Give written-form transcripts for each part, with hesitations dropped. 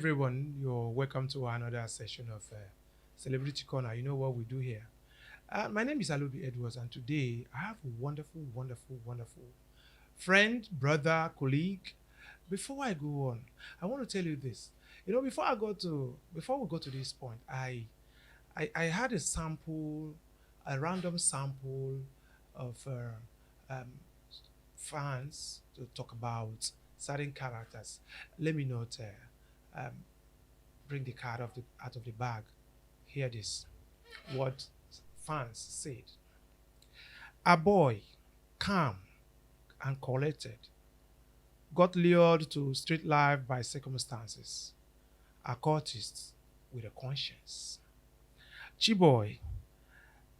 everyone. You're welcome to another session of Celebrity Corner. You know what we do here. My name is Alobi Edwards, and today I have a wonderful friend, brother, colleague. Before I go on, I want to tell you this. Before we go to this point, I had a sample, a random sample of um, fans to talk about certain characters. Let me not bring the card out of the bag. Hear this. What fans said. A boy, calm and collected, got lured to street life by circumstances. A cultist with a conscience. Chiboy,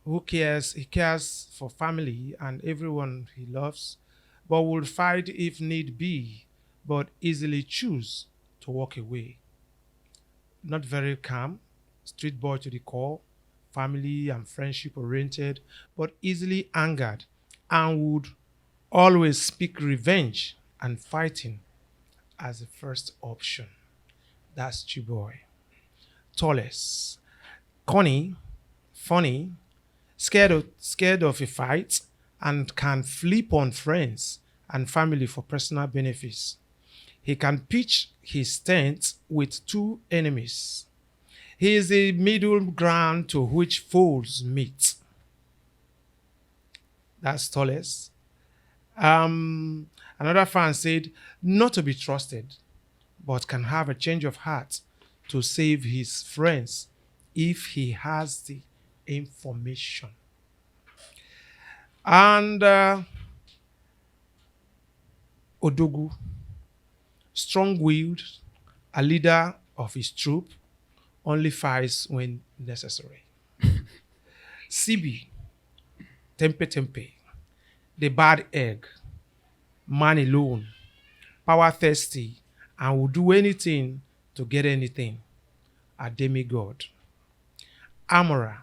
he cares for family and everyone he loves, but will fight if need be, but easily choose to walk away. Not very calm, street boy to the core, family and friendship oriented, but easily angered, and would always speak revenge and fighting as the first option. That's Chiboy. Tallest, corny, funny, scared of a fight, and can flip on friends and family for personal benefits. He can pitch his tent with two enemies. He is the middle ground to which foes meet. That's tallest. Another fan said, not to be trusted, but can have a change of heart to save his friends if he has the information. And Odogwu, strong-willed, a leader of his troop, only fights when necessary. CB, Tempe, the bad egg, man alone, power thirsty, and will do anything to get anything. A demigod. Amora,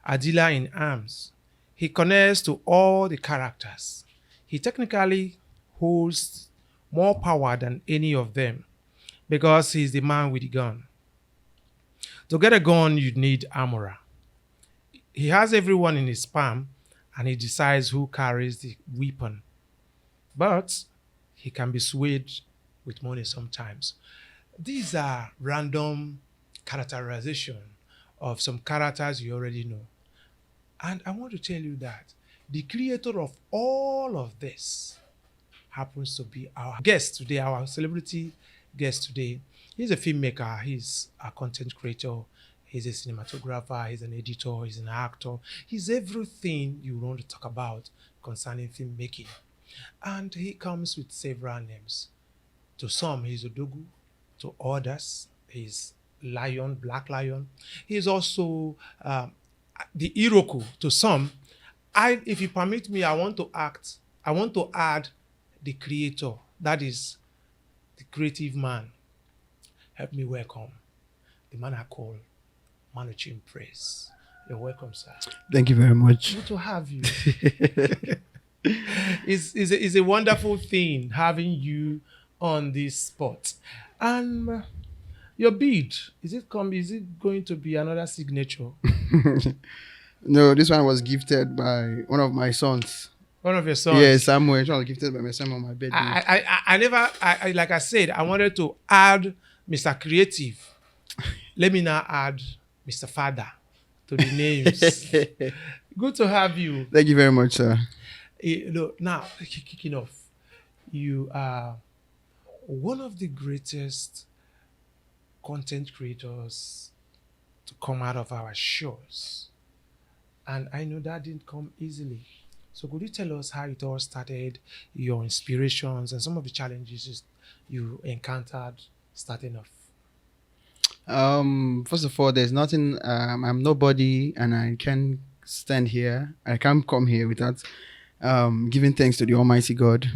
a dealer in arms. He connects to all the characters. He technically holds more power than any of them because he's the man with the gun. To get a gun, you need Amora. He has everyone in his palm and he decides who carries the weapon. But he can be swayed with money sometimes. These are random characterization of some characters you already know. And I want to tell you that the creator of all of this happens to be our guest today, our celebrity guest today. He's a filmmaker, he's a content creator, he's a cinematographer, he's an editor, he's an actor. He's everything you want to talk about concerning filmmaking. And he comes with several names. To some, he's Odogwu. To others, he's Lion, Black Lion. He's also the Iroku. To some, if you permit me, I want to add the creator. That is the creative man. Help me welcome the man I call Manuchin Praise. You're welcome, sir. Thank you very much. Good to have you. It's a wonderful thing having you on this spot. And your bead, is it going to be another signature? No, this one was gifted by one of my sons. One of your sons? Yeah, Samuel. It was gifted by my son on my birthday. I like I said, I wanted to add Mr. Creative. Let me now add Mr. Father to the names. Good to have you. Thank you very much, sir. Now, kicking off, you are one of the greatest content creators to come out of our shows. And I know that didn't come easily. So could you tell us how it all started, your inspirations, and some of the challenges you encountered starting off? First of all, there's nothing. I'm nobody, and I can't stand here. I can't come here without giving thanks to the Almighty God.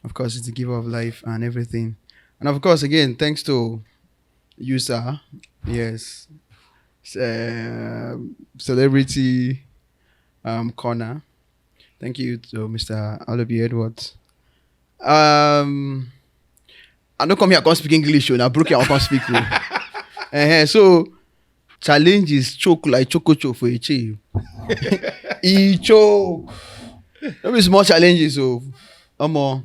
Of course, it's the giver of life and everything. And of course, again, thanks to you, sir. Yes. Celebrity corner. Thank you to Mr. Alobi Edwards. I don't come here, I can't speak English, and I broke here, I can't speak. So, challenge is choke like choco choke for a chill. He choke. There is more challenges, so, coming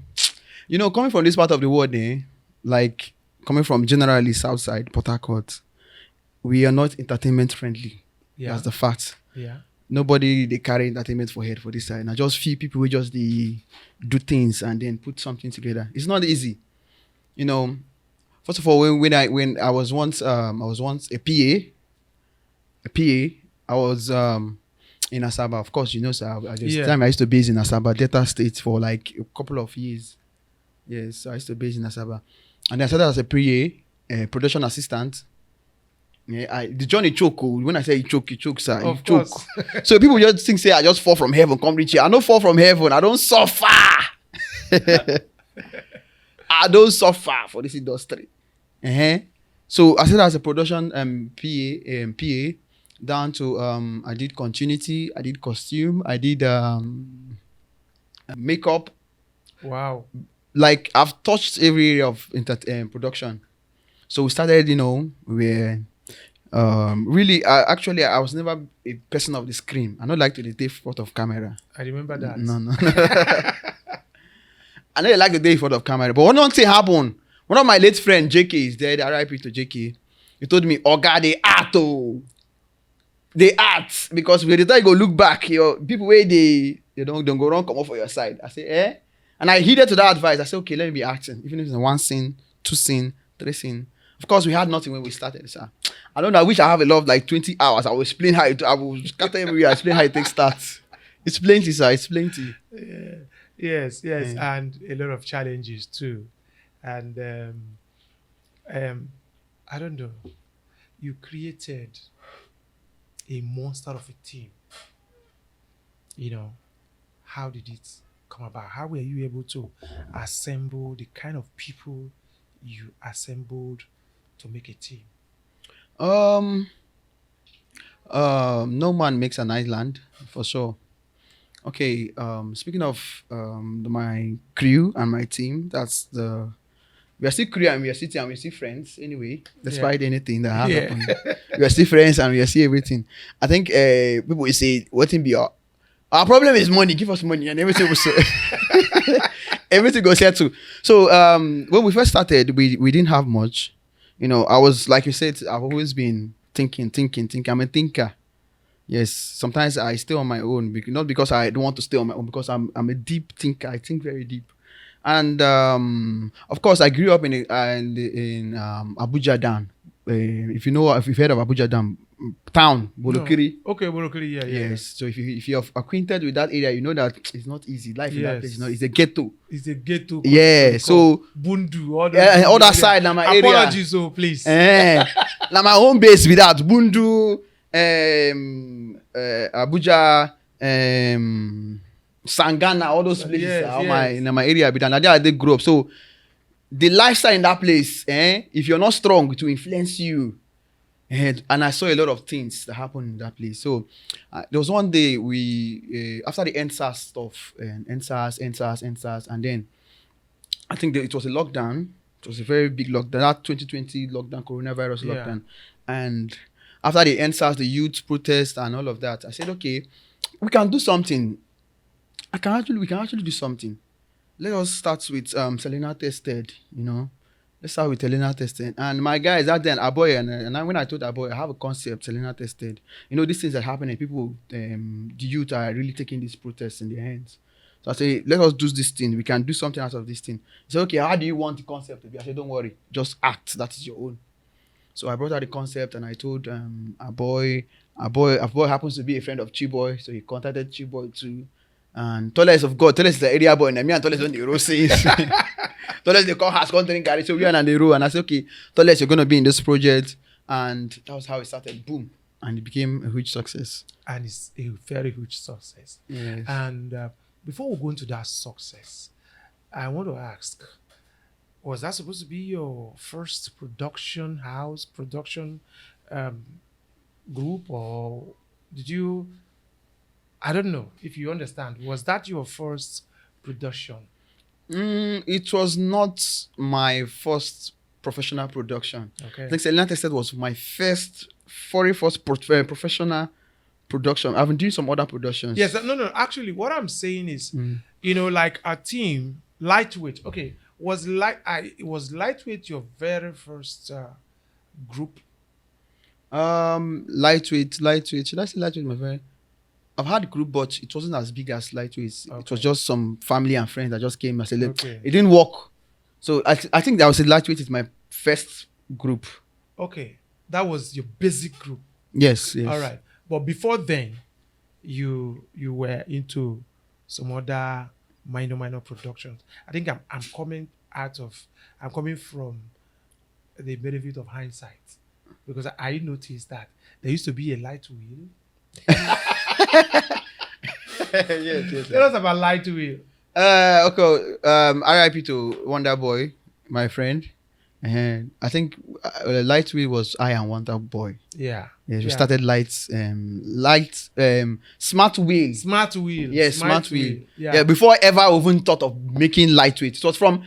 from this part of the world, like, coming from generally south side, Port Harcourt, we are not entertainment friendly. Yeah. That's the fact. Yeah. Nobody they carry entertainment for head for this side. Now just few people who just do things and then put something together. It's not easy. First of all, when I was once a PA, I was in Asaba. Of course, sir. At this time I used to base in Asaba, Delta State for like a couple of years. Yes, so I used to base in Asaba. And then I started as a PA, production assistant. Yeah, the Johnny choke. When I say he choke, sir. Of choke. course. So people just think, say, I just fall from heaven, come reach here. I don't fall from heaven. I don't suffer. I don't suffer for this industry. So I started as a production PA, down to I did continuity, I did costume, I did makeup. Wow. Like I've touched every area of production. So we started, we really, I was never a person of the screen. I don't like to take front of camera. I remember that. No. I know like the day in front of camera. But one thing happened. One of my late friend, JK, is dead. RIP to JK. He told me, Oga, they art. Oh. They art. Because by the time you go look back, people where they don't go wrong, come off for your side. I say, eh? And I heeded to that advice. I said, okay, let me be acting. Even if it's one scene, two scene, three scene. Of course, we had nothing when we started, sir. I don't know. I wish I have a lot of like 20 hours. I will explain how I will scatter everywhere. Explain how it takes starts. It's plenty, sir. It's plenty. Yeah. Yes, and a lot of challenges too. And I don't know. You created a monster of a team. How did it come about? How were you able to assemble the kind of people you assembled to make a team? No man makes an island, for sure. Okay, speaking of my crew and my team, we are still crew and we are still team and we are still friends anyway, despite anything that has happened. We are still friends and we are still everything. I think people will say, what will be our problem is money, give us money and everything will say everything goes here too. So when we first started, we didn't have much. I was, like you said, I've always been thinking. I'm a thinker. Yes, sometimes I stay on my own, not because I don't want to stay on my own, because I'm a deep thinker. I think very deep. And of course, I grew up in Abuja Dam. If you've heard of Abuja Dam town, Bolokiri. No. Okay, Bolokiri, yeah. Yes. So if you're acquainted with that area, you know that it's not easy. Life in that place, it's a ghetto. It's a ghetto. Yeah. So Bundu, other side, now my area. Apologies, so please. Now my home base with that Bundu. Abuja, Sangana, all those places in my area, but there I did grow up. So the lifestyle in that place, if you're not strong, it will influence you. And I saw a lot of things that happened in that place. So there was one day we after the NSAS stuff, and NSAS, and then I think it was a lockdown. It was a very big lockdown. That 2020 lockdown, coronavirus lockdown, and after the NSAS, the youth protest and all of that, I said, okay, we can do something. We can actually do something. Let us start with SELINA tested, Let's start with SELINA tested. And my guys out there, Aboy, and when I told Aboy, I have a concept, SELINA tested. These things are happening. People, the youth are really taking these protests in their hands. So I say, let us do this thing. We can do something out of this thing. He said, okay, how do you want the concept to be? I said, don't worry, just act. That is your own. So I brought out the concept and I told Aboy happens to be a friend of Chiboy, so he contacted Chiboy too. And Toles of God, Toles is the area boy, and me and Toles on the road says Toles the call has content carry, so we are on the road. And I said, okay, Toles, you're gonna be in this project, and that was how it started. Boom, and it became a huge success. And it's a very huge success. Yes. And before we go into that success, I want to ask, was that supposed to be your first production house, group, or did you, I don't know if you understand, was that your first production? It was not my first professional production. Okay. I think Selena Tested was my very first professional production. I've been doing some other productions. Yes, no. Actually, what I'm saying is, Mm. like a team, lightweight. Okay, was lightweight your very first group? Lightweight. Should I say lightweight? I've had group, but it wasn't as big as lightweight. It was Okay. just some family and friends that just came and said, Okay. it didn't work. So I think that was lightweight is my first group. Okay, that was your basic group. Yes. All right, but before then, you were into some other minor productions. I think I'm coming from the benefit of hindsight, because I noticed that there used to be a light wheel. Yes. Tell us about light wheel. Okay. RIP to Wonder Boy, my friend. And I think Lightweight was I and Wonder Boy. Yeah. Yes, we started Smart Wheel. Smart wheel. Yes, Smart Wheel. Yeah. Before I ever even thought of making Lightweight. It was from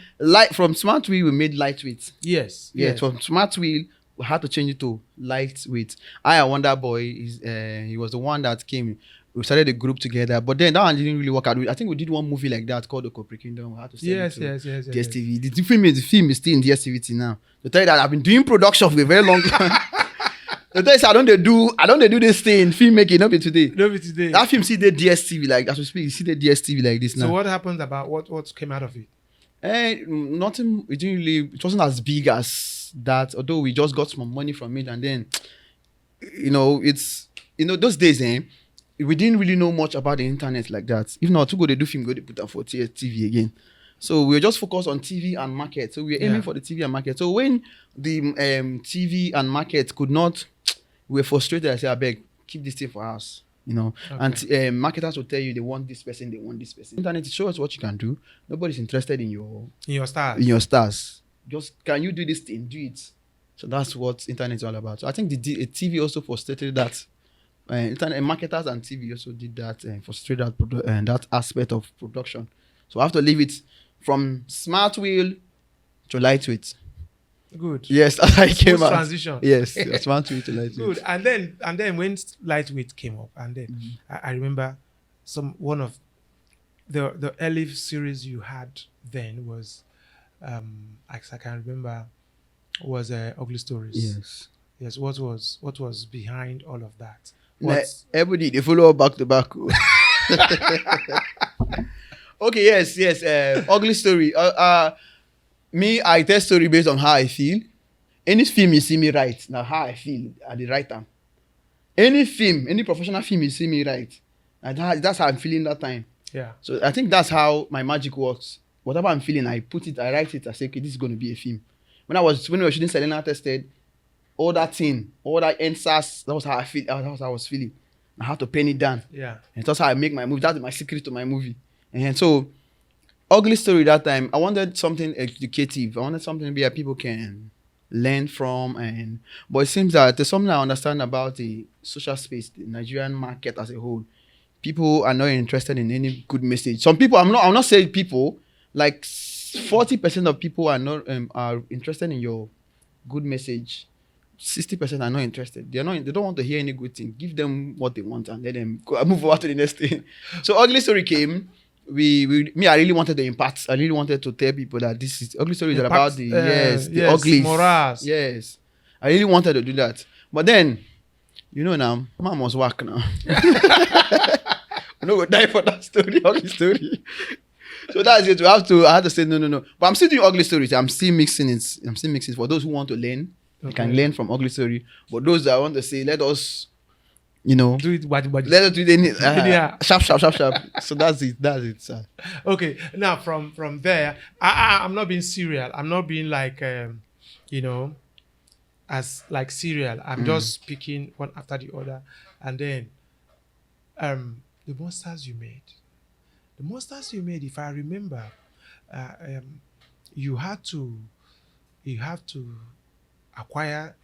Smart Wheel we made Lightweight. Yes. Yeah, Yes. from Smart Wheel we had to change it to Lightweight. I and Wonder Boy he was the one that came. We started a group together, but then that one didn't really work out. I think we did one movie like that called The Copri Kingdom. We had to send Yes. it to Yes. DSTV. The film is still in DSTV till now. To tell you that I've been doing production for a very long time. To tell you, I don't do this thing filmmaking, not be today. No, but today. That film see the DSTV like as we speak. You see the DSTV like this So now. what happened about what came out of it? Nothing. It wasn't as big as that. Although we just got some money from it, and then it's those days, we didn't really know much about the internet like that. If not, to go they do film, go they put up for TV again. So we were just focused on TV and market. So we were aiming for the TV and market. So when the TV and market could not, we were frustrated. I said, I beg, keep this thing for us. Okay. And marketers will tell you they want this person. Internet show us what you can do. Nobody's interested in your stars. Just can you do this thing? Do it. So that's what internet is all about. So I think the TV also frustrated that. Internet marketers and TV also did that and frustrated that aspect of production. So I have to leave it from Smart Wheel to Lightweight. Good. Yes, that's how it came Smooth out. transition. Yes, Smart Wheel to Lightweight. Good. And then when lightweight came up, and then I remember one of the early series you had then was I can remember was Ugly Stories. Yes. Yes. What was behind all of that? Everybody they follow up back to back. Okay. Yes. Ugly Story. Me, I tell story based on how I feel. Any film you see me write, now how I feel at the right time. Any professional film you see me write, and that's how I'm feeling that time. Yeah. So I think that's how my magic works. Whatever I'm feeling, I write it, I say, okay, this is going to be a film. When we were shooting Selena Tested, all that answers, that was how I feel, that was how I was feeling. I had to pen it down. Yeah. And that's how I make my movie. That's my secret to my movie. And so, Ugly Story that time, I wanted something educative. I wanted something where people can learn from. But it seems that there's something I understand about the social space, the Nigerian market as a whole. People are not interested in any good message. Some people, I'm not saying people, like 40% of people are not are interested in your good message. 60% are not interested. They don't want to hear any good thing. Give them what they want and let them go, move over to the next thing. So Ugly Story came. I really wanted to impact. I really wanted to tell people that this is Ugly Story is about the uglies. Morals. Yes. I really wanted to do that. But then, now, man must work now. I'm not gonna die for that story, Ugly Story. So that's it. I had to say no. But I'm still doing Ugly Stories. I'm still mixing it for those who want to learn. Okay. They can learn from Ugly Story. But those that want to say, let us, do it, but let us do it sharp. So that's it, sir. Okay. Now from there, I'm not being serial. I'm not being like as like serial. I'm just picking one after the other, and then the monsters you made. The monsters you made, if I remember, you had to acquire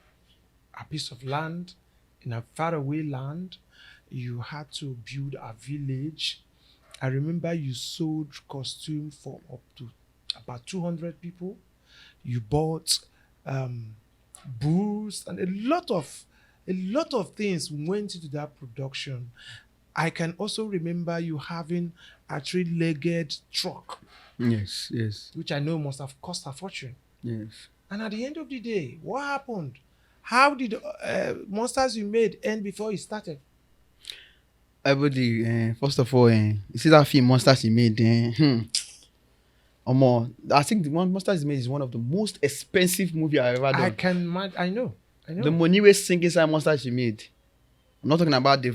a piece of land in a faraway land. You had to build a village. I remember you sold costume for up to about 200 people. You bought booze and a lot of things went into that production. I can also remember you having a 3-legged truck, Yes, yes, which I know must have cost a fortune. yes. And at the end of the day, what happened? How did Monsters You Made end before it started? Everybody, first of all, you see that film Monsters He Made, or more. I think the one Monsters He Made is one of the most expensive movie I've ever done. I know. The money we sink inside Monsters He Made. I'm not talking about the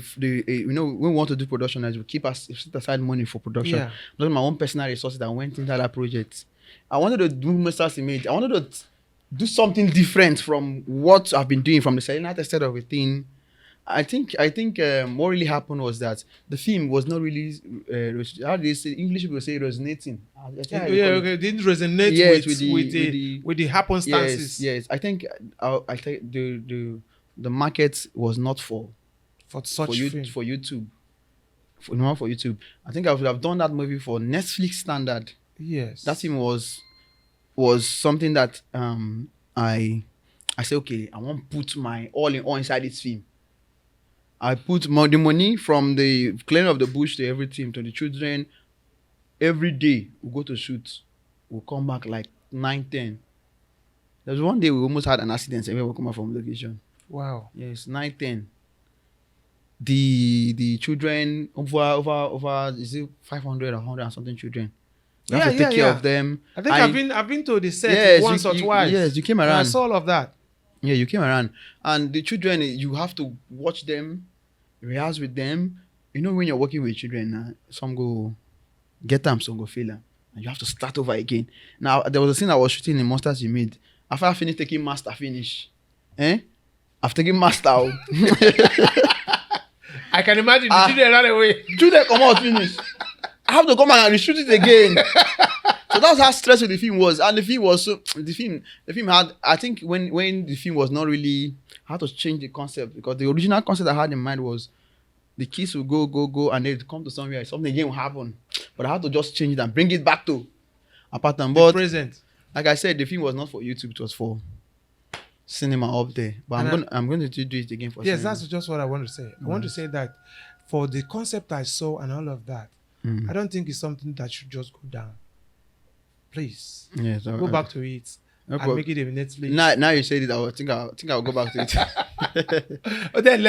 when we want to do production, as we set aside money for production. Yeah. I'm talking my own personal resources that went into that project. I wanted to do Monsters He Made. I wanted to do something different from what I've been doing from the SELINA tested of a thing. I think what really happened was that the film was not really how do they say English people say resonating. Okay. Didn't resonate Yes, with the happenstances. Yes. I think the market was not for Such film. for YouTube. Not for YouTube. I think I would have done that movie for Netflix standard. Yes. That film was something that I said, okay, I want to put my all in all inside this film. I put the money from the clearing of the bush to everything, to the children. Every day we go to shoot. We'll come back like 9, 10. There was one day we almost had an accident and we were coming from location. Wow. Yes, 9, 10. The children over is it 500 or 100 and something children. We have to take care of them. I think I've been to the set once or twice. Yes, you came around. And I saw all of that. Yeah, you came around. And the children, you have to watch them, rehearse with them. You know, when you're working with children, some go get them, some go fail them. And you have to start over again. Now, there was a scene I was shooting in Monsters You Made. After I finished taking master finish, I've taken master out. I can imagine the children ran away. Children come out finish. I have to come and reshoot it again. So that's how stressful the film was. And the film was the film had, I think when the film was not really, I had to change the concept, because the original concept I had in mind was the kids will go and they'll come to somewhere, something again will happen. But I had to just change it and bring it back to a pattern. But present. Like I said, the film was not for YouTube, it was for cinema up there. But I'm going to do it again for cinema. Yes, that's just what I want to say. I want to say that for the concept I saw and all of that, I don't think it's something that should just go down. Please, yes, go back to it and make it a Netflix. Now you said it, I think I'll go back to it. But then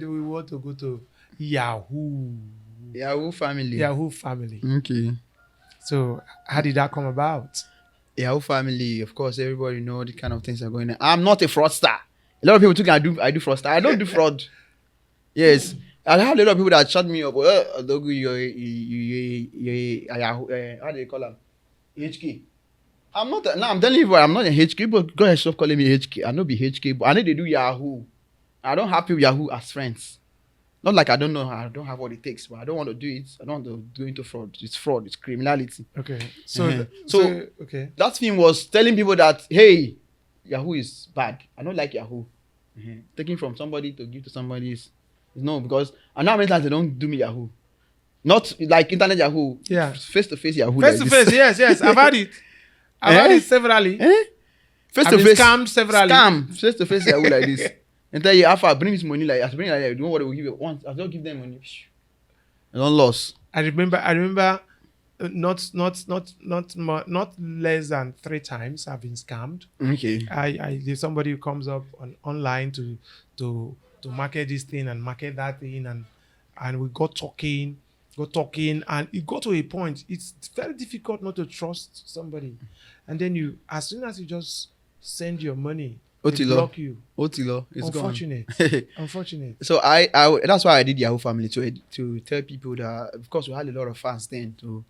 we want to go to Yahoo. Yahoo family. Yahoo family. Okay. So how did that come about? Yahoo family, of course, everybody know the kind of things that are going on. I'm not a fraudster. A lot of people think I do fraudster. I don't do fraud. Yes. I have a lot of people that shut me up. Odogwu, you how do you call them? HK. I'm not. I'm telling you, I'm not a HK. But go ahead, stop calling me HK. I know be HK, but I know they do Yahoo. I don't have people Yahoo as friends. Not like I don't know. I don't have what it takes, but I don't want to do it. I don't want to go into fraud. It's fraud. It's criminality. Okay. So okay. That film was telling people that, hey, Yahoo is bad. I don't like Yahoo. Taking from somebody to give to somebody is no, because I know how many times they don't do me Yahoo. Not like internet Yahoo. Yeah. Face to face Yahoo. Face to face, yes. I've had it. I've had it severally. Face to face. Scammed severally. Scam. Face to face Yahoo like this. And tell you, after bring this money like, I bring like, you know what they will give you once. I don't give them money. I don't loss. I remember, not less than 3 times I've been scammed. Okay. There's somebody who comes up online to market this thing and market that thing, and we got talking, and it got to a point. It's very difficult not to trust somebody, and then as soon as you just send your money, they block you. Otilo, it's unfortunate. gone. Unfortunate. So I that's why I did Yahoo Family, to tell people that, of course, we had a lot of fans then, to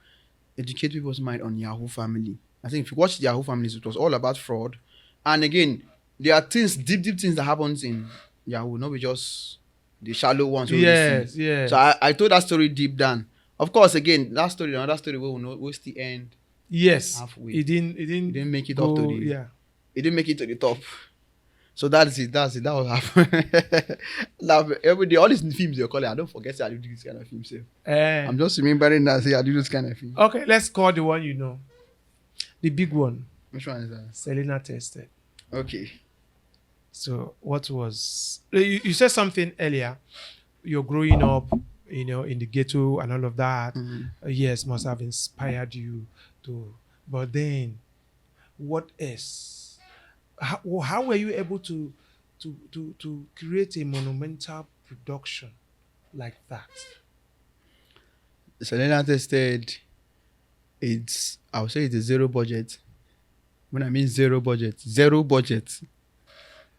educate people's mind on Yahoo Family. I think if you watch Yahoo Families, it was all about fraud. And again, there are things, deep things that happens in Yahoo, not just the shallow ones. Yes. So I told that story deep down. Of course, again, another story we'll still end. Yes. Halfway. It didn't make it go, up to the. Yeah. It didn't make it to the top. So that's it. That was happening. Every day, all these films you're calling, I don't forget I do this kind of film. I'm just remembering that I do this kind of film. Okay, let's call the one you know. The big one, Which one is that? Selena tested. Okay. So what was you said something earlier? You're growing up, in the ghetto and all of that. Yes, must have inspired you to. But then, what else? How were you able to create a monumental production like that? Selena tested. I would say it's a zero budget. When I mean zero budget.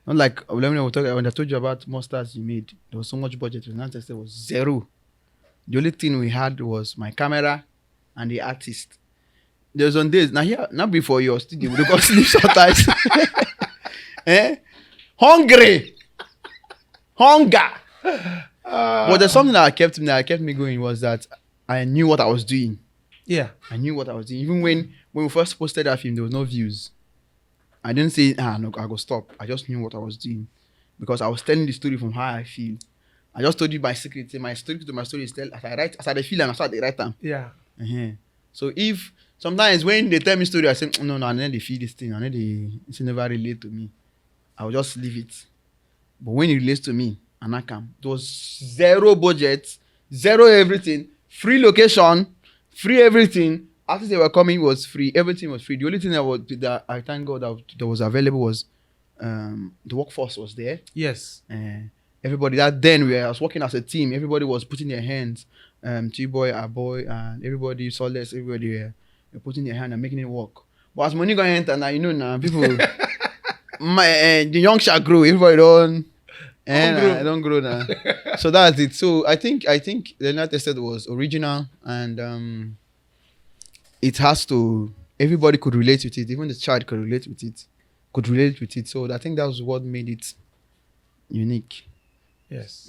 Not like when I told you about monsters you made, there was so much budget. Selena tested was zero. The only thing we had was my camera and the artist. There was on days now before your studio, we got sleep sometimes. Hungry, hunger. But there's something that kept me going was that I knew what I was doing. Yeah. I knew what I was doing. Even when we first posted that film, there was no views. I didn't say, no, I go stop. I just knew what I was doing. Because I was telling the story from how I feel. I just told you my secret. My story is tell as I write, as I feel and as I write them. Yeah. So if sometimes when they tell me story, I say, no, I need to feel this thing. It's never relate to me. I will just leave it. But when it relates to me, and I come, it was zero budget, zero everything, free location, free everything. After they were coming, it was free. Everything was free. The only thing that I thank God that was available was the workforce was there. Yes. Everybody I was working as a team. Everybody was putting their hands. T-boy, A-boy, and everybody, Solace, everybody were putting their hand and making it work. But as money gonna enter now, now people, the young shall grow. Everybody don't. I don't grow now. So that's it. So I think the United States was original and it has to. Everybody could relate with it. Even the child could relate with it. So I think that was what made it unique. Yes.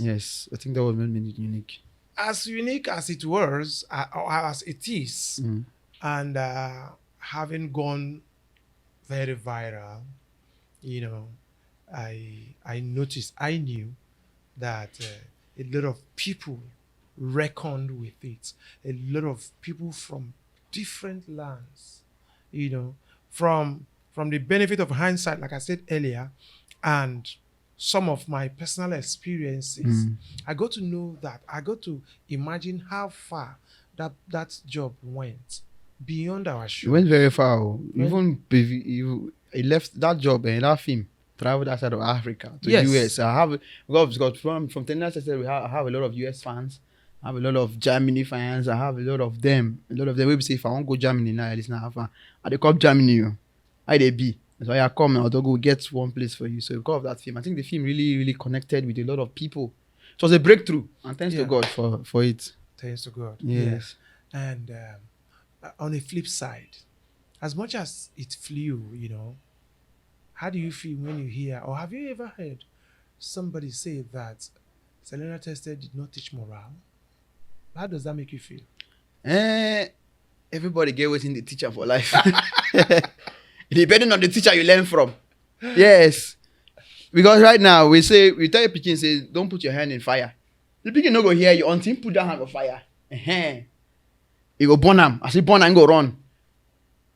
I think that was what made it unique. As unique as it was, or as it is, and having gone very viral, I knew that a lot of people reckoned with it. A lot of people from different lands, from the benefit of hindsight, like I said earlier, and some of my personal experiences, I got to know that. I got to imagine how far that job went beyond our show. It went very far. Even he left that job and that film, traveled outside of Africa to US. I have because from Tennessee, I have a lot of US fans. I have a lot of Germany fans. I have a lot of them. We say if I want to go Germany now, it's not have fun. I they come Germany. I they be. That's why I come and Odogwu get one place for you. So because of that film, I think the film really, really connected with a lot of people. It was a breakthrough, and thanks to God for it. Thanks to God. Yes. Yeah. And on the flip side, as much as it flew, how do you feel when you hear, or have you ever heard somebody say that Selena Tested did not teach morale? How does that make you feel? Everybody get within the teacher for life. Depending on the teacher you learn from. Yes. Because right now, we tell your pikin, say, don't put your hand in fire. The pikin no go hear you until you put that hand on fire. You go burn him. I say burn and go run.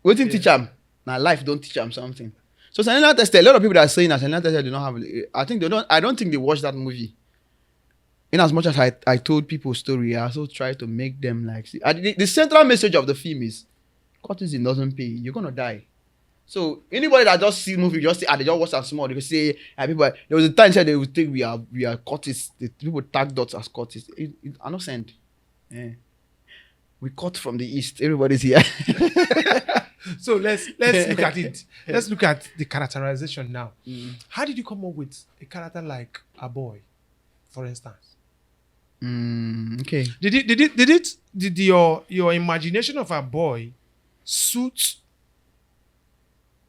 Waiting teach him. Now life don't teach him something. So Selena Tested, a lot of people that are saying that Selena Tested do not have, I don't think they watch that movie. In as much as I told people story, I also try to make them like, see, the central message of the film is, courtesan doesn't pay, you're gonna die. So anybody that just see movie, just say, they just watch that small, they can say, people, there was a time said they would think we are courtesan. The people tag us as courtesan. I'm not saying. Yeah. We cut from the east. Everybody's here. So let's look at it. Let's look at the characterization now. How did you come up with a character like a boy, for instance? Okay. Did your imagination of a boy suit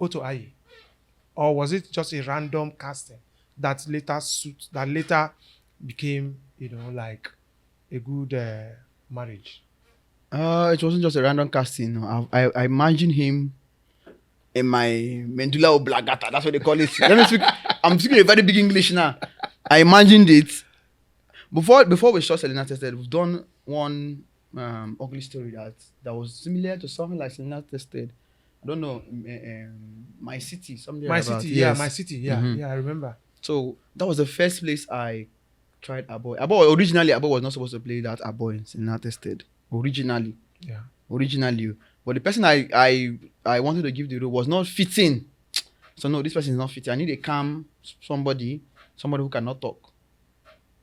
OTUAKA, or was it just a random casting that later became like a good marriage? It wasn't just a random casting. No. I imagined him in my medulla oblongata. That's what they call it. I'm speaking a very big English now. I imagined it. Before we shot Selena Tested, we've done one ugly story that was similar to something like Selena Tested. I don't know, my city, something My like that. city, yeah, Yes. my city, yeah, Mhm. yeah, I remember. So that was the first place I tried Aboy. Aboy originally, Aboy was not supposed to play that Aboy in United States. Yeah. Originally, but the person I wanted to give the role was not fitting. So no, this person is not fitting. I need a calm somebody who cannot talk.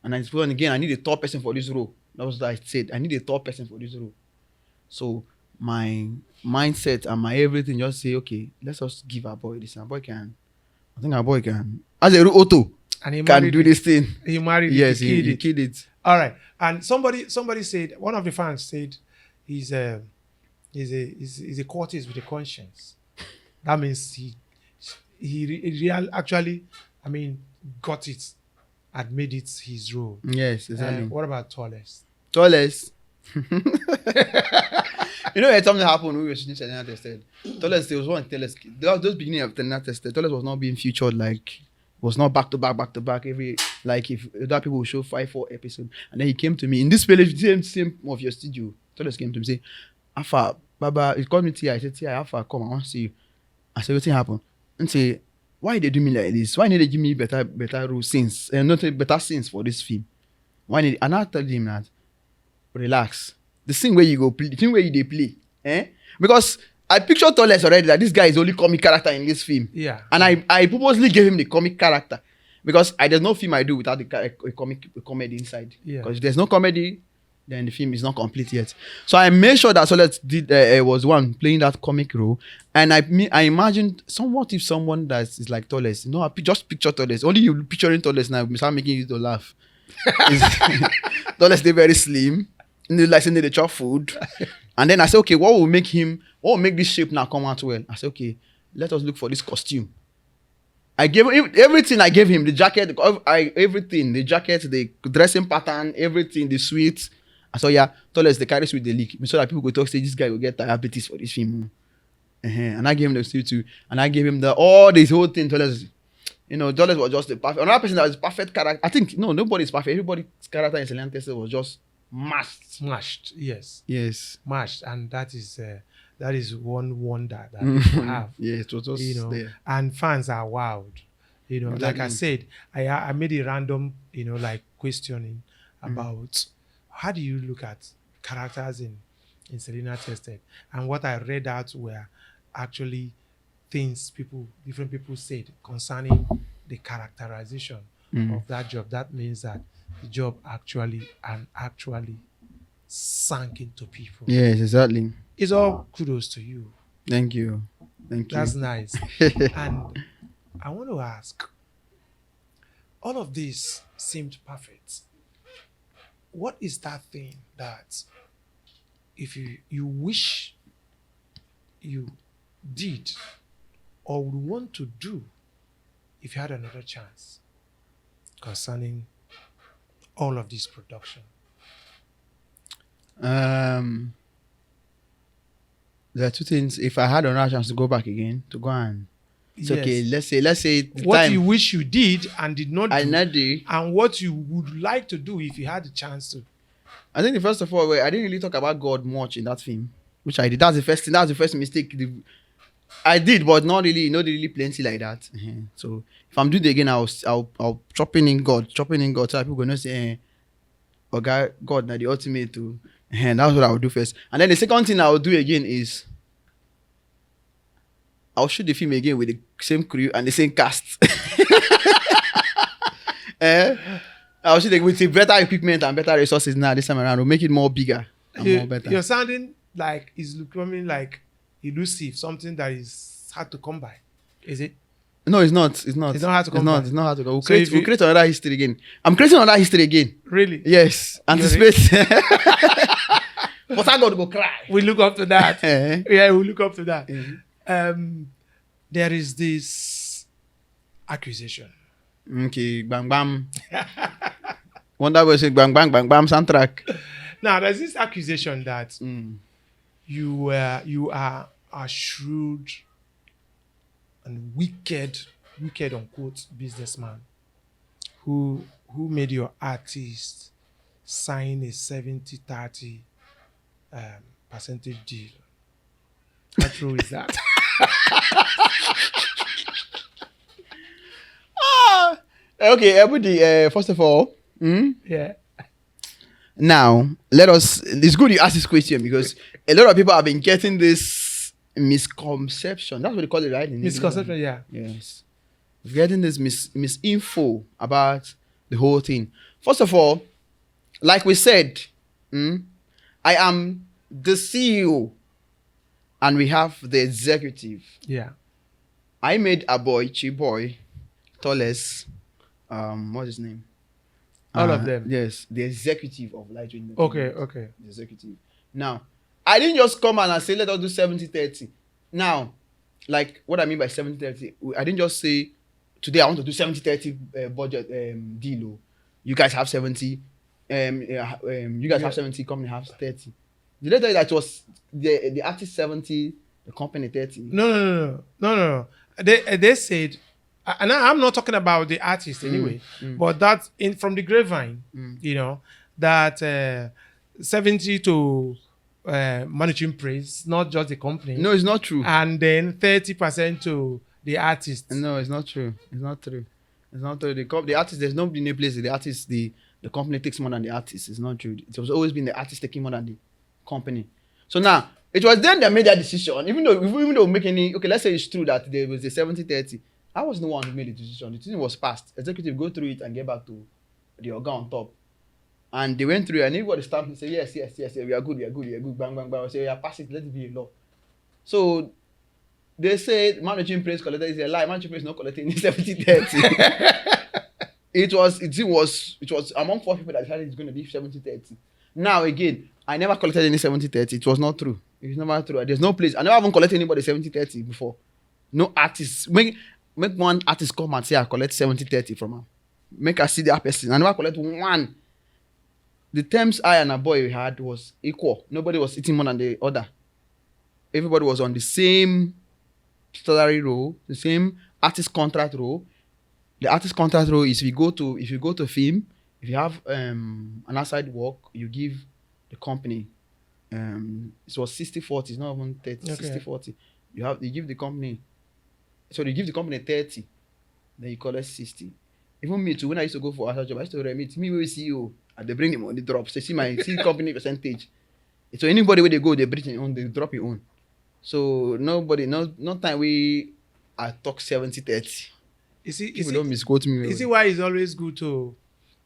And I told again, I need a tall person for this role. That was what I said. I need a tall person for this role. So my mindset and my everything just say, okay, let's just give our boy this. Our boy can. I think our boy can. As a auto And he can married do it. this thing. He married Yes, it. He killed he it. killed it. All right. And somebody said, one of the fans said, he's a courtist with a conscience. That means he actually, I mean, got it and made it his role. Yes, exactly. What about tallest? Tallest. You know, something happened when we were shooting Selena Tested. Tallest, there was one Tallest. Those beginning of Selena Tested, Tallest was not being featured like, was not back to back. Every, like, if other people would show 5-4 episodes. And then he came to me in this village, same of your studio. Tallest came to me, say, Alpha, Baba, he called me T.I. I said, T.I, Alpha, come, I want to see you. I said, what happened? And say, why they do me like this? Why need they give me better rules since, not better scenes for this film? Why need, and I told him that, relax. The scene where you go play, the scene where you they play, because I pictured Tallest already that this guy is only comic character in this film. Yeah. And I purposely gave him the comic character because there's no film I do without a comedy inside. Yeah. Because if there's no comedy, then the film is not complete yet. So I made sure that Tallest was one playing that comic role, and I imagined somewhat if someone that is like Tallest, I just picture Tallest. Only you picturing Tallest now, we start making you to laugh. Tallest, they very slim. They like saying they chop food. And then I said, okay, what will make this shape now come out well? I said, okay, let us look for this costume. I gave him everything. I gave him the jacket, everything, the jacket, the dressing pattern, everything, the suite. I said, yeah, Tallest, the carry suite, the leak. So that people go talk, say, this guy will get diabetes for this film. And I gave him the suite too. And I gave him this whole thing. Tallest, Tallest was just the perfect. Another person that was perfect character. I think, no, nobody's perfect. Everybody's character in Selena Tested was just Smashed, yes. Yes. Smashed, and that is one wonder that people have. Yeah, it was just there. And fans are wowed. Like I said, I made a random, like questioning about how do you look at characters in Selena Tested, and what I read out were actually things different people said concerning the characterization of that job. That means that the job actually sank into people. Yes, exactly. It's all kudos to you. Thank you. That's nice. And I want to ask, all of this seemed perfect. What is that thing that if you wish you did or would want to do if you had another chance concerning all of this production? There are two things. If I had another chance to go back again, to go and it's Yes. okay. Let's say the What time you wish you did and did not I do, not do. and what you would like to do if you had the chance to. I think the first of all, I didn't really talk about God much in that film, which I did. That's the first thing. That's the first mistake. I did, but not really plenty like that. So if I'm doing it again, I'll chopping in God, so that people gonna say, "Oh God, now the ultimate too." And that's what I will do first. And then the second thing I will do again is I'll shoot the film again with the same crew and the same cast. I'll shoot it with better equipment and better resources now this time around. We'll make it more bigger and more better. You're sounding like it's becoming like elusive, something that is hard to come by. Is it? No, it's not. It's not. It's not hard to come by. It's not hard to go. We'll So create another history again. I'm creating another history again. Really? Yes. Anticipate. But I got to go cry. We look up to that. Yeah, we look up to that. Mhm. There is this accusation. Okay, bang bam. Wonder Boy said bang bang bang bam soundtrack. Now, there's this accusation that you are a shrewd and wicked unquote businessman who made your artist sign a 70-30 percentage deal. How true is that? Okay, everybody. First of all, Yeah. now let us. It's good you ask this question because a lot of people have been getting this misconception. That's what they call it, right? In English. Misconception, yeah. Yes. Getting this misinfo about the whole thing. First of all, like we said, I am the CEO and we have the executive. Yeah. I made a boy, Chiboy, Toles, what's his name? All of them. Yes, the executive of Light Ring. Okay, okay. The executive. Now, I didn't just come and say, let us do 70-30. Now, like what I mean by 70-30, I didn't just say, today I want to do 70-30 budget deal. Oh. You guys have 70. You guys have 70, company has 30. Did they tell you that it was the artist 70, the company 30? No. They said, and I'm not talking about the artist anyway, but that from the grapevine, you know, that 70 to managing praise, not just the company. No, it's not true. And then 30% to the artist. No, it's not true. It's not true. It's not true. The artist, there's nobody in a place. The artist, the company takes more than the artist. It's not true. It has always been the artist taking more than the company. So now, it was then they made that decision. Even though make any, okay, let's say it's true that there was a 70-30. I was the one who made the decision. The decision was passed. Executive go through it and get back to the organ on top. And they went through it and everybody stamped and said, yes, we are good, bang, bang, bang. I say, yeah, pass it, let it be a law. So they said managing praise collector is a lie. Managing praise is not collecting 70-30. It was among 4 people that decided it's going to be 70-30. Now again, I never collected any 70-30. It was not true. It was never true. There's no place. I never even collected anybody 70-30 before. No artist. Make one artist come and say I collect 70-30 from him. Make her see that person. I never collect one. The terms I and a boy we had was equal. Nobody was eating more than the other. Everybody was on the same salary role, the same artist contract role. The artist contract role is if you go to film, if you have an outside work, you give the company it was 60-40, it's not even 30, okay. 60-40. You give the company, so you give the company 30, then you collect 60. Even me too, when I used to go for a job, I used to remit me with CEO and they bring the money drop. So see company percentage. So anybody where they go, they bring it on, they drop it on. So nobody, no time I talk 70-30. People don't misquote me. You see why it's always good to,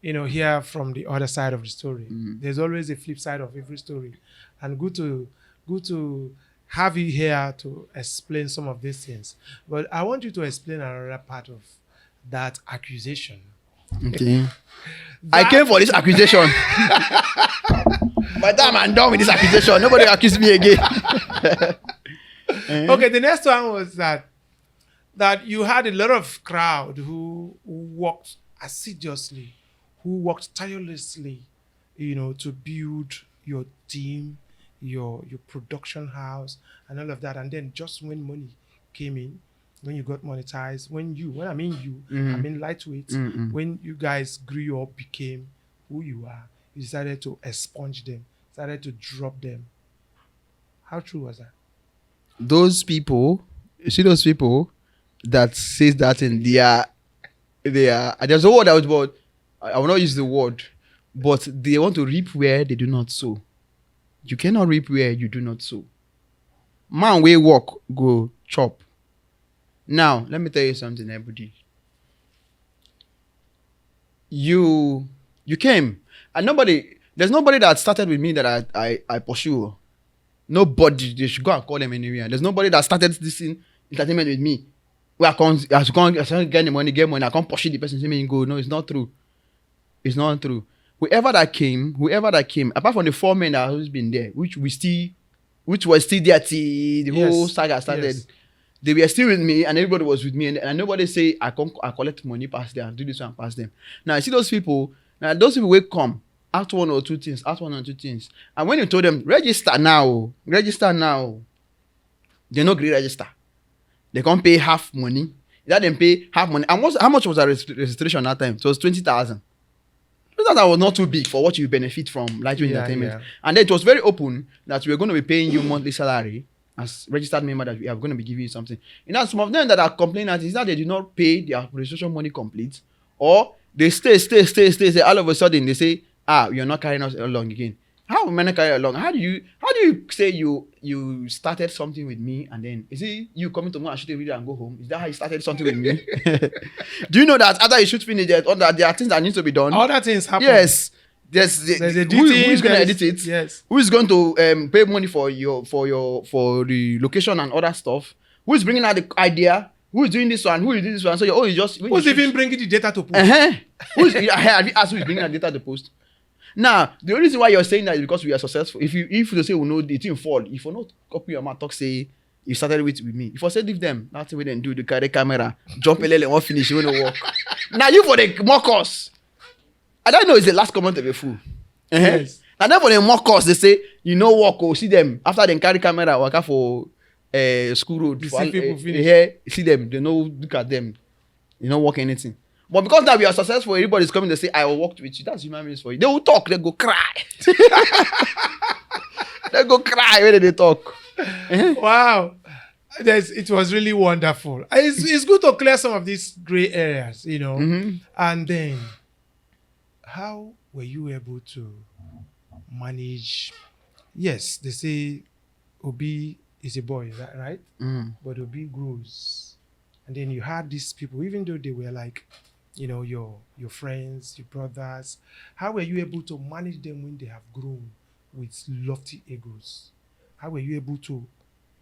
hear from the other side of the story. There's always a flip side of every story, and good to have you here to explain some of these things. But I want you to explain another part of that accusation. Okay. I came for this accusation. By the time I'm done with this accusation, nobody accuse me again. Okay, the next one was that you had a lot of crowd who worked assiduously, who worked tirelessly, to build your team, your production house, and all of that. And then just when money came in, when you got monetized, when I mean you, I mean Lightweight, when you guys grew up, became who you are, you decided to expunge them, decided to drop them. How true was that? Those people that says that in they are there's a word out, but I will not use the word, but they want to reap where they do not sow. You cannot reap where you do not sow. Man we walk, go chop. Now, let me tell you something, everybody. You came, and there's nobody that started with me that I pursue. Nobody, they should go and call them anywhere. There's nobody that started this entertainment with me. Where I can't get the money, I can't pursue the person, say me go. No, it's not true. It's not true. Whoever that came, apart from the 4 men that have always been there, which were still there till the whole saga started. Yes. They were still with me and everybody was with me and nobody say I collect money past them and do this one past them. Now I see those people will come, ask one or two things. And when you told them, register now, they no agree register. They can't pay half money. That them pay half money. And how much was our registration that time? It was 20,000. That was not too big for what you benefit from Lightweight Entertainment. Yeah. And then it was very open that we were going to be paying you monthly salary as registered member that we are going to be giving you something. You know, some of them that are complaining is that they do not pay their registration money complete, or they stay. All of a sudden they say, you're not carrying us along again. How am I not carry along? How do you say you started something with me, and then is it you coming to me and shoot a video and go home? Is that how you started something with me? Do you know that after you shoot finish there are things that need to be done? Other things happen. Yes. There's editing, who is going to edit it? Yes. Who is going to pay money for the location and other stuff? Who is bringing out the idea? Who is doing this one? Who is doing this one? So who's even bringing the data to post? Have you asked who is bringing the data to post? Now, the only reason why you're saying that is because we are successful. If you say we know the thing fall, if you not copy your mouth, talk say you started with me. If I say leave them, that's what they do. The carry camera, jump a little and won't finish. You wanna walk. Now you for the mock us. I don't know. It's the last comment of a fool. Yes. And then for the mock us, they say you know walk or see them after they carry camera work for school road. See people finish. See them. They know look at them. You know walk anything. But because now we are successful, everybody's coming to say, I will walk with you. That's human beings for you. They will talk, they go cry. They go cry when they talk. Wow. It was really wonderful. It's good to clear some of these gray areas, you know. Mm-hmm. And then, how were you able to manage? Yes, they say Obi is a boy, right? Mm. But Obi grows. And then you had these people, even though they were like, you know, your friends, your brothers, how were you able to manage them when they have grown with lofty egos? How were you able to,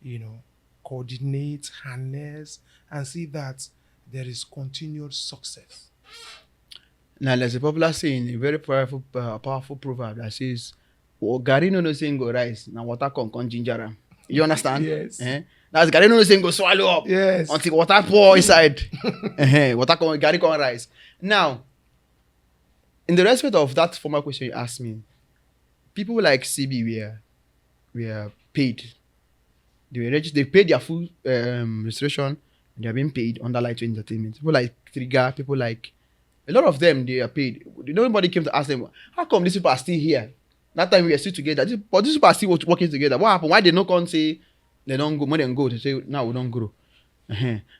you know, coordinate, harness, and see that there is continued success? Now, there's a popular saying, a very powerful proverb that says, Gary no saying go rise, now water con ginger am. You understand? Yes. That's Gary no saying go swallow up. Yes. Until water pour inside. Gary con rise. Now, in the respect of that former question you asked me, people like CB were paid. They were registered. They paid their full registration, and they are being paid under Light Entertainment. People like Trigger, people like a lot of them, they are paid. Nobody came to ask them, how come these people are still here? That time we were still together. But these people are still working together. What happened? Why they no come say they don't go? More than go to say now we don't grow.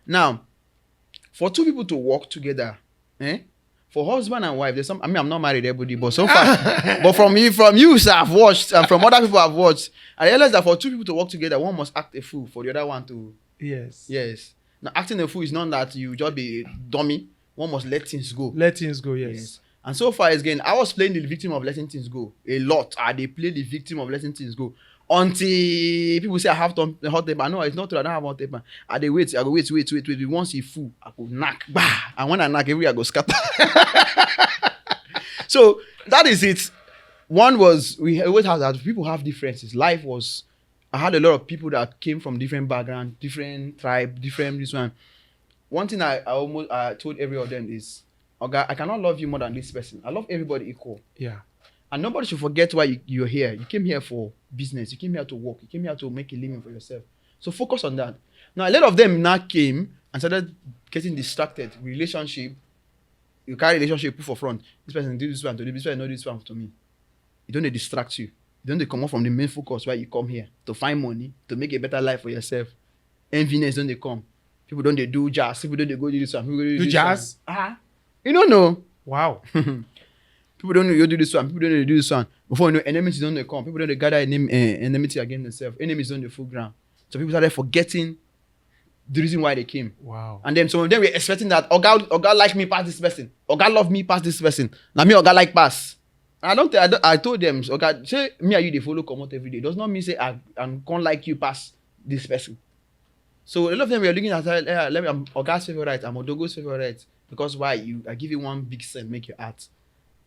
Now, for two people to work together, for husband and wife, there's some. I mean, I'm not married, everybody, but so far, but from you, sir, I've watched, and from other people I've watched, I realized that for two people to work together, one must act a fool for the other one to. Yes. Now, acting a fool is not that you just be a dummy. One must let things go. Let things go, yes. And so far, again, I was playing the victim of letting things go a lot. They play the victim of letting things go until people say I have hot temper. No, it's not true. I don't have hot temper. I go wait. Once he fool, I go knock. Bah! And when I knock, everywhere I go scatter. So that is it. One was we always have that people have differences. Life was. I had a lot of people that came from different backgrounds, different tribe, different this one. One thing I told every of them is, okay, I cannot love you more than this person. I love everybody equal. Yeah. And nobody should forget why you're here. You came here for business. You came here to work. You came here to make a living for yourself. So focus on that. Now, a lot of them now came and started getting distracted. Relationship. You carry relationship, put for front. This person do this one to me. This person do this one to me. It don't distract you. It don't come off from the main focus why you come here. To find money. To make a better life for yourself. Enviness don't they come. People don't they do jazz. People don't they go do this one. People do jazz? You don't know. Wow. People don't know you do this one. People don't know you do this one. Before you know, enemies don't they come. People don't they gather enmity against themselves. Enemies don't they full ground. So people started forgetting the reason why they came. Wow. And then some of them were expecting that Oga like me past this person. Oga love me past this person. Now me Oga like pass. I told them, Oga, say me and you they follow come out every day. Does not mean say I can't like you past this person. So a lot of them were looking at I'm Oga's favorite, I'm Odogwu's favorite. Because why? I give you one big cent, make your art.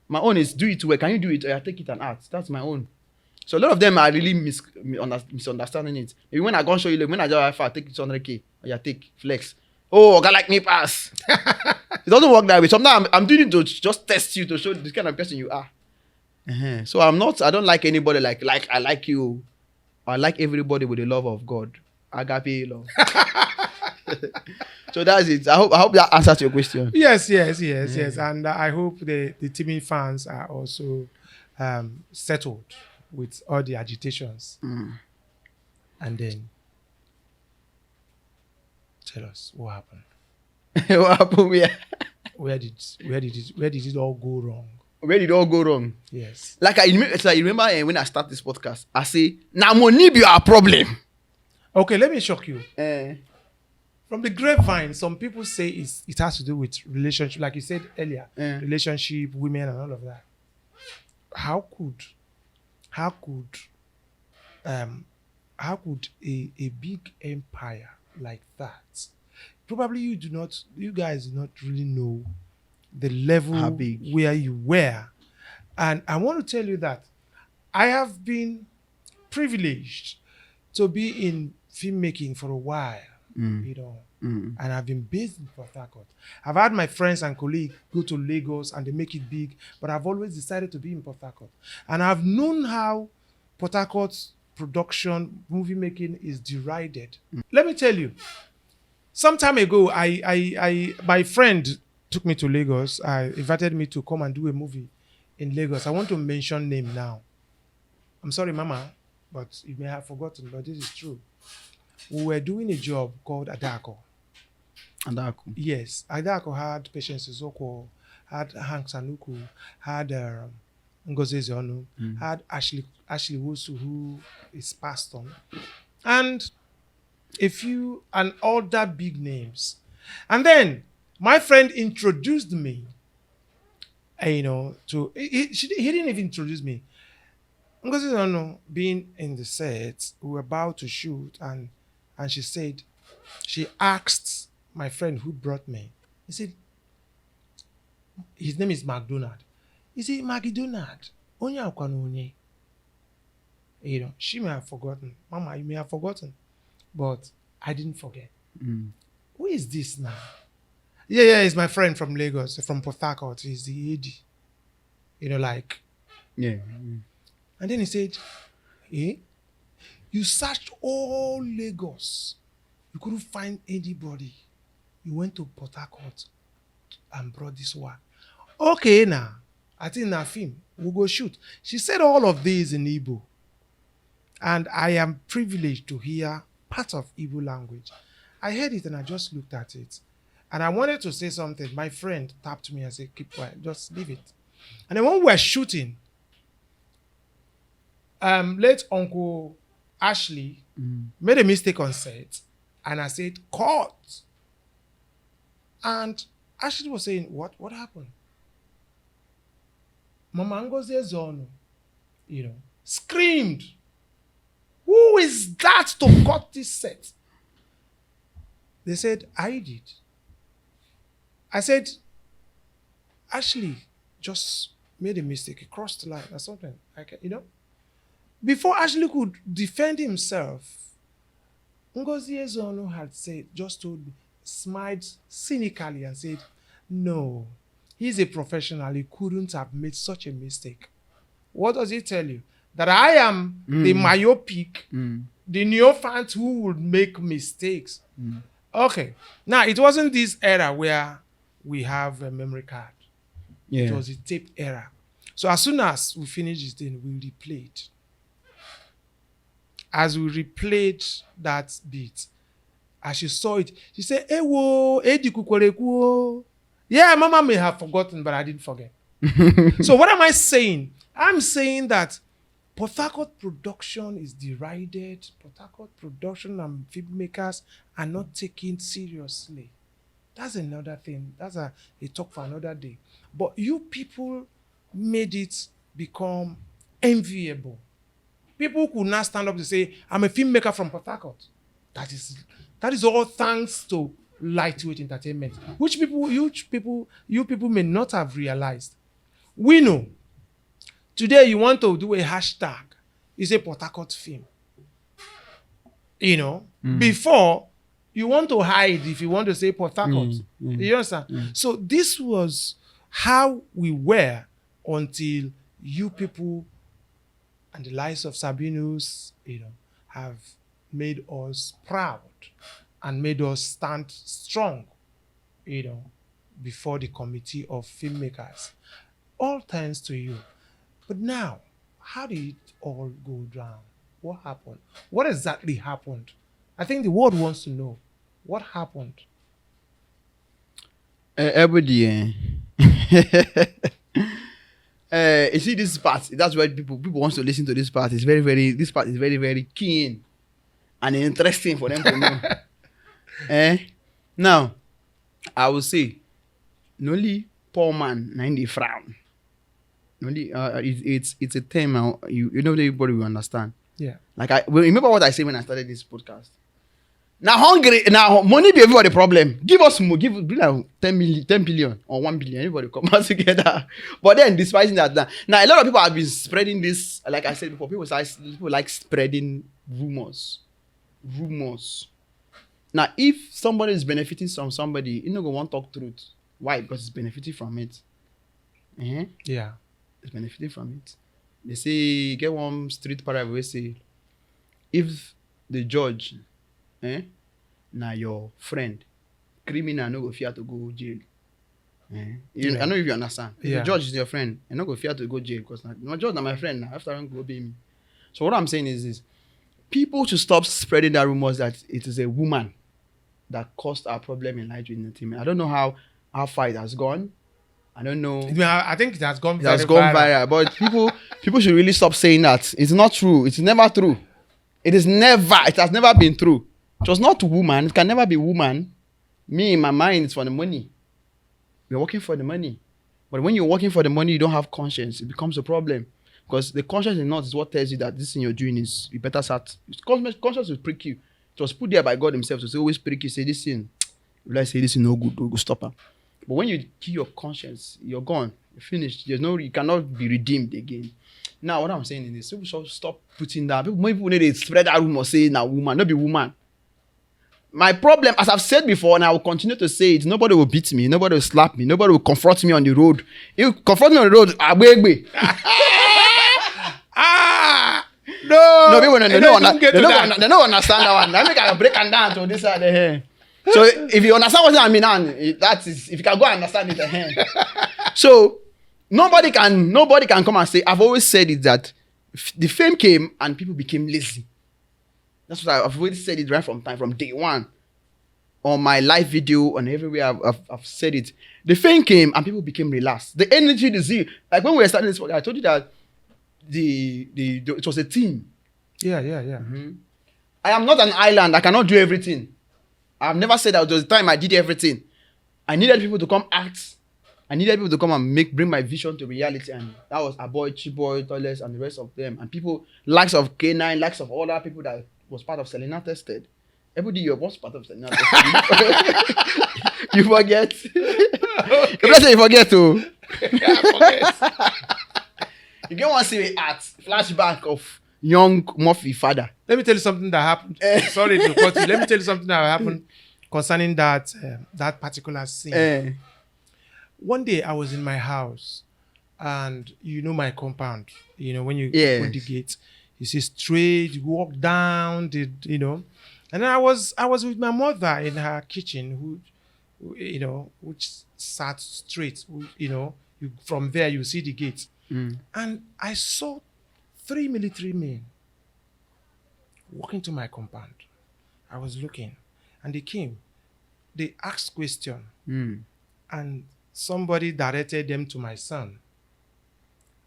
My own is do it well. Can you do it? Or I take it and art. That's my own. So a lot of them are really misunderstanding it. Maybe when I go show you, when I just take it 100K, or you take flex. Oh, Oga like me pass. It doesn't work that way. Sometimes I'm doing it to just test you to show this kind of person you are. So I don't like anybody like I like you. I like everybody with the love of God. Agape love. So that's it. I hope that answers your question. Yes. And I hope the Timmy fans are also settled with all the agitations. And then Tell us what happened. What happened? Where did it all go wrong? Where did it all go wrong? Yes. Like I remember when I start this podcast, I say, "Now money be our problem." Okay, let me shock you. Eh, From the grapevine, some people say it has to do with relationship, like you said earlier, Yeah. relationship, women, and all of that. How could, how could, um, how could a big empire like that? Probably you guys do not really know the level How big? where you were, and I want to tell you that I have been privileged to be in filmmaking for a while, you know, and I've been based in Port Harcourt. I've had my friends and colleagues go to Lagos and they make it big, but I've always decided to be in Port Harcourt. And I've known how Port Harcourt's production, movie making is derided. Let me tell you, some time ago, my friend took me to Lagos. Invited me to come and do a movie in Lagos. I want to mention name now. I'm sorry, Mama, but you may have forgotten, but this is true. We were doing a job called Adako. Adaku. Yes, Adako had Patience Izoko, had Hank Sanuku, had Ngozi Ezeonu, had Ashley Wosu, who is passed on, and a few and other big names. And then my friend introduced me, to he didn't even introduce me. Ngozi Ezeonu being in the set, we were about to shoot, and she said, she asked my friend who brought me. He said, his name is McDonald. He said, McDonald, onye akwano onye. She may have forgotten. Mama, you may have forgotten. But I didn't forget. Who is this now? Yeah, he's my friend from Lagos, from Port Harcourt. He's the AD. Yeah. And then he said, you searched all Lagos. You couldn't find anybody. You went to Port Harcourt and brought this one. Okay, now. I think in our film, we'll go shoot. She said all of this in Igbo. And I am privileged to hear part of Igbo language. I heard it and I just looked at it. And I wanted to say something. My friend tapped me and said, keep quiet, just leave it. And then when we were shooting, late Uncle Ashley made a mistake on set. And I said, cut. And Ashley was saying, what happened? Mama Ngozi Ezeonu, screamed, who is that to cut this set? They said, I did. I said, Ashley just made a mistake. He crossed the line or something. Before Ashley could defend himself, Ngozi Ezeonu had told me, smiled cynically and said, no, he's a professional. He couldn't have made such a mistake. What does it tell you? That I am the myopic, the neophyte who would make mistakes. Okay. Now, it wasn't this era where we have a memory card. Yeah. It was a tape era. So as soon as we finished this thing, we replayed. As we replayed that beat, as she saw it, she said, Ewo, Edi Kukwereku. Yeah, Mama may have forgotten, but I didn't forget. So what am I saying? I'm saying that Port Harcourt production is derided. Port Harcourt production and filmmakers are not taken seriously. That's another thing. That's a talk for another day. But you people made it become enviable. People could now stand up to say, I'm a filmmaker from Port Harcourt. That is all thanks to lightweight entertainment, which you people may not have realized. We know. Today you want to do a hashtag. It's a Port Harcourt film. Before you want to hide if you want to say Port Harcourt. You understand? So this was how we were until you people and the likes of Sabinus, have made us proud and made us stand strong, before the committee of filmmakers. All thanks to you. But now, how did it all go down? What happened? What exactly happened? I think the world wants to know. What happened? Everybody, you see this part. That's why people want to listen to this part. It's this part is very, very keen and interesting for them to know. Now, I will say, no only poor man, 90 frown. Only it's a term you know everybody will understand. Yeah. Like remember what I said when I started this podcast. Now hungry, now money be everybody problem. Give us more, be like 10 billion or 1 billion. Everybody come out together. But then despising that now a lot of people have been spreading this. Like I said before, people like spreading rumors. Now if somebody is benefiting from somebody, you know go want talk truth. Why? Because it's benefiting from it. Yeah. It's benefiting from it. They say get one street parable where say if the judge now your friend criminal no go fear to go jail. I know if you understand. If the judge is your friend, you no go fear to go jail because my judge na my friend now. After I go obey me. So what I'm saying is this: people should stop spreading that rumors that it is a woman that caused our problem in life with the team. I don't know how far it has gone. I don't know. I think it has gone viral. It has gone viral. But people should really stop saying that. It's not true. It's never true. It has never been true. It was not woman. It can never be woman. Me, in my mind, it's for the money. We're working for the money. But when you're working for the money, you don't have conscience. It becomes a problem. Because the conscience is what tells you that this thing you're doing is, you better start. Conscience will prick you. It was put there by God himself to say, always prick you, say this thing. Will I say this is no good, we'll stop her. But when you kill your conscience, you're gone. You're finished. You cannot be redeemed again. Now, what I'm saying is this. People should stop putting that. People need to spread that rumor saying that woman, not be woman. My problem, as I've said before, and I will continue to say it, nobody will beat me, nobody will slap me, nobody will confront me on the road. If you confront me on the road, no, people they don't understand that one. I make I break and down to this side of here. So if you understand what I mean, that is, if you can go and understand it, so nobody can come and say. I've always said it that the fame came and people became lazy. That's what I've always said it right from day one. On my live video, on everywhere I've said it. The fame came and people became relaxed. The energy, the zeal. Like when we were starting this, I told you that it was a team. Yeah. Mm-hmm. I am not an island. I cannot do everything. I've never said that there was a time I did everything. I needed people to come act. I needed people to come and bring my vision to reality. And that was Aboy, Chiboy, Toiles, and the rest of them. And people, likes of K9, likes of other people that was part of SELINA tested. Everybody you was part of SELINA tested. You forget. Okay. Let's say you forget too. I forget. You get one see art flashback of young Murphy father. Let me tell you something that happened. Sorry to cut you. Let me tell you something that happened concerning that particular scene. One day I was in my house, and you know my compound. You know when you open the gate, you see straight. You walk down and then I was with my mother in her kitchen, which sat straight. From there you see the gate, and I saw 3 military men walking to my compound. I was looking, and they came. They asked question, and somebody directed them to my son.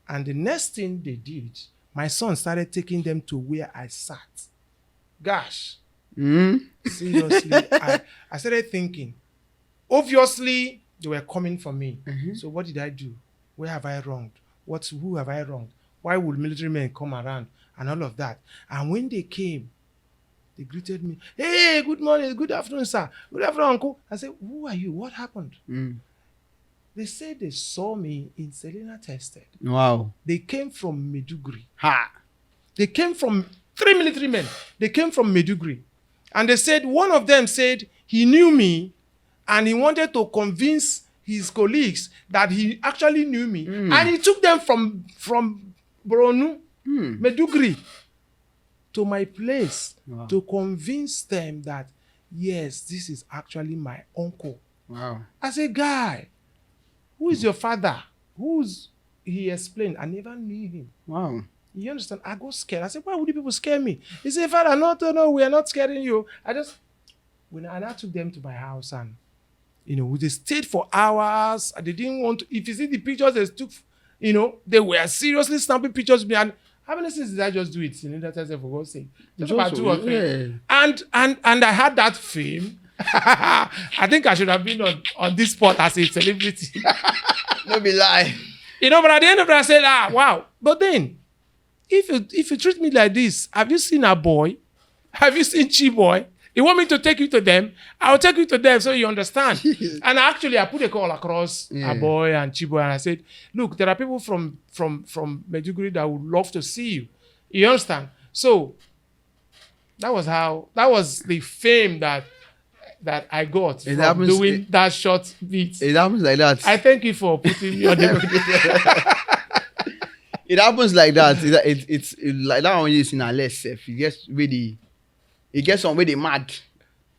And the next thing they did, my son started taking them to where I sat. Gosh, seriously, I started thinking. Obviously, they were coming for me. So what did I do? Where have I wronged? Who have I wronged? Why would military men come around and all of that? And when they came, they greeted me. Hey, good morning, good afternoon, sir. Good afternoon, uncle. I said, who are you? What happened? They said they saw me in SELINA tested. Wow. They came from Maiduguri. Ha! They came from 3 military men. They came from Maiduguri. And they said, one of them said he knew me and he wanted to convince his colleagues that he actually knew me. And he took them from Boronu, Maiduguri, to my place to convince them that, yes, this is actually my uncle. Wow. I said, guy, who is your father? He explained, I never knew him. Wow. You understand? I got scared. I said, why would you people scare me? He said, Father, no, we are not scaring you. when I now took them to my house and they stayed for hours and they didn't want to, if you see the pictures they took, they were seriously snapping pictures with me. And how many things did I just do it? That I said, for God's sake. Just about 2 or 3. Yeah. And I had that fame. I think I should have been on this spot as a celebrity. No be lie. But at the end of it, I said, wow. But then, if you treat me like this, have you seen a boy? Have you seen Chi Boy? You want me to take you to them? I'll take you to them so you understand. And actually, I put a call across a boy and Chi Boy, and I said, look, there are people from Medjugorje that would love to see you. You understand? So that was the fame that I got from doing that short beat. It happens like that. I thank you for putting me on the It happens like that. It's like that when you see in less safe. It gets on where they mad.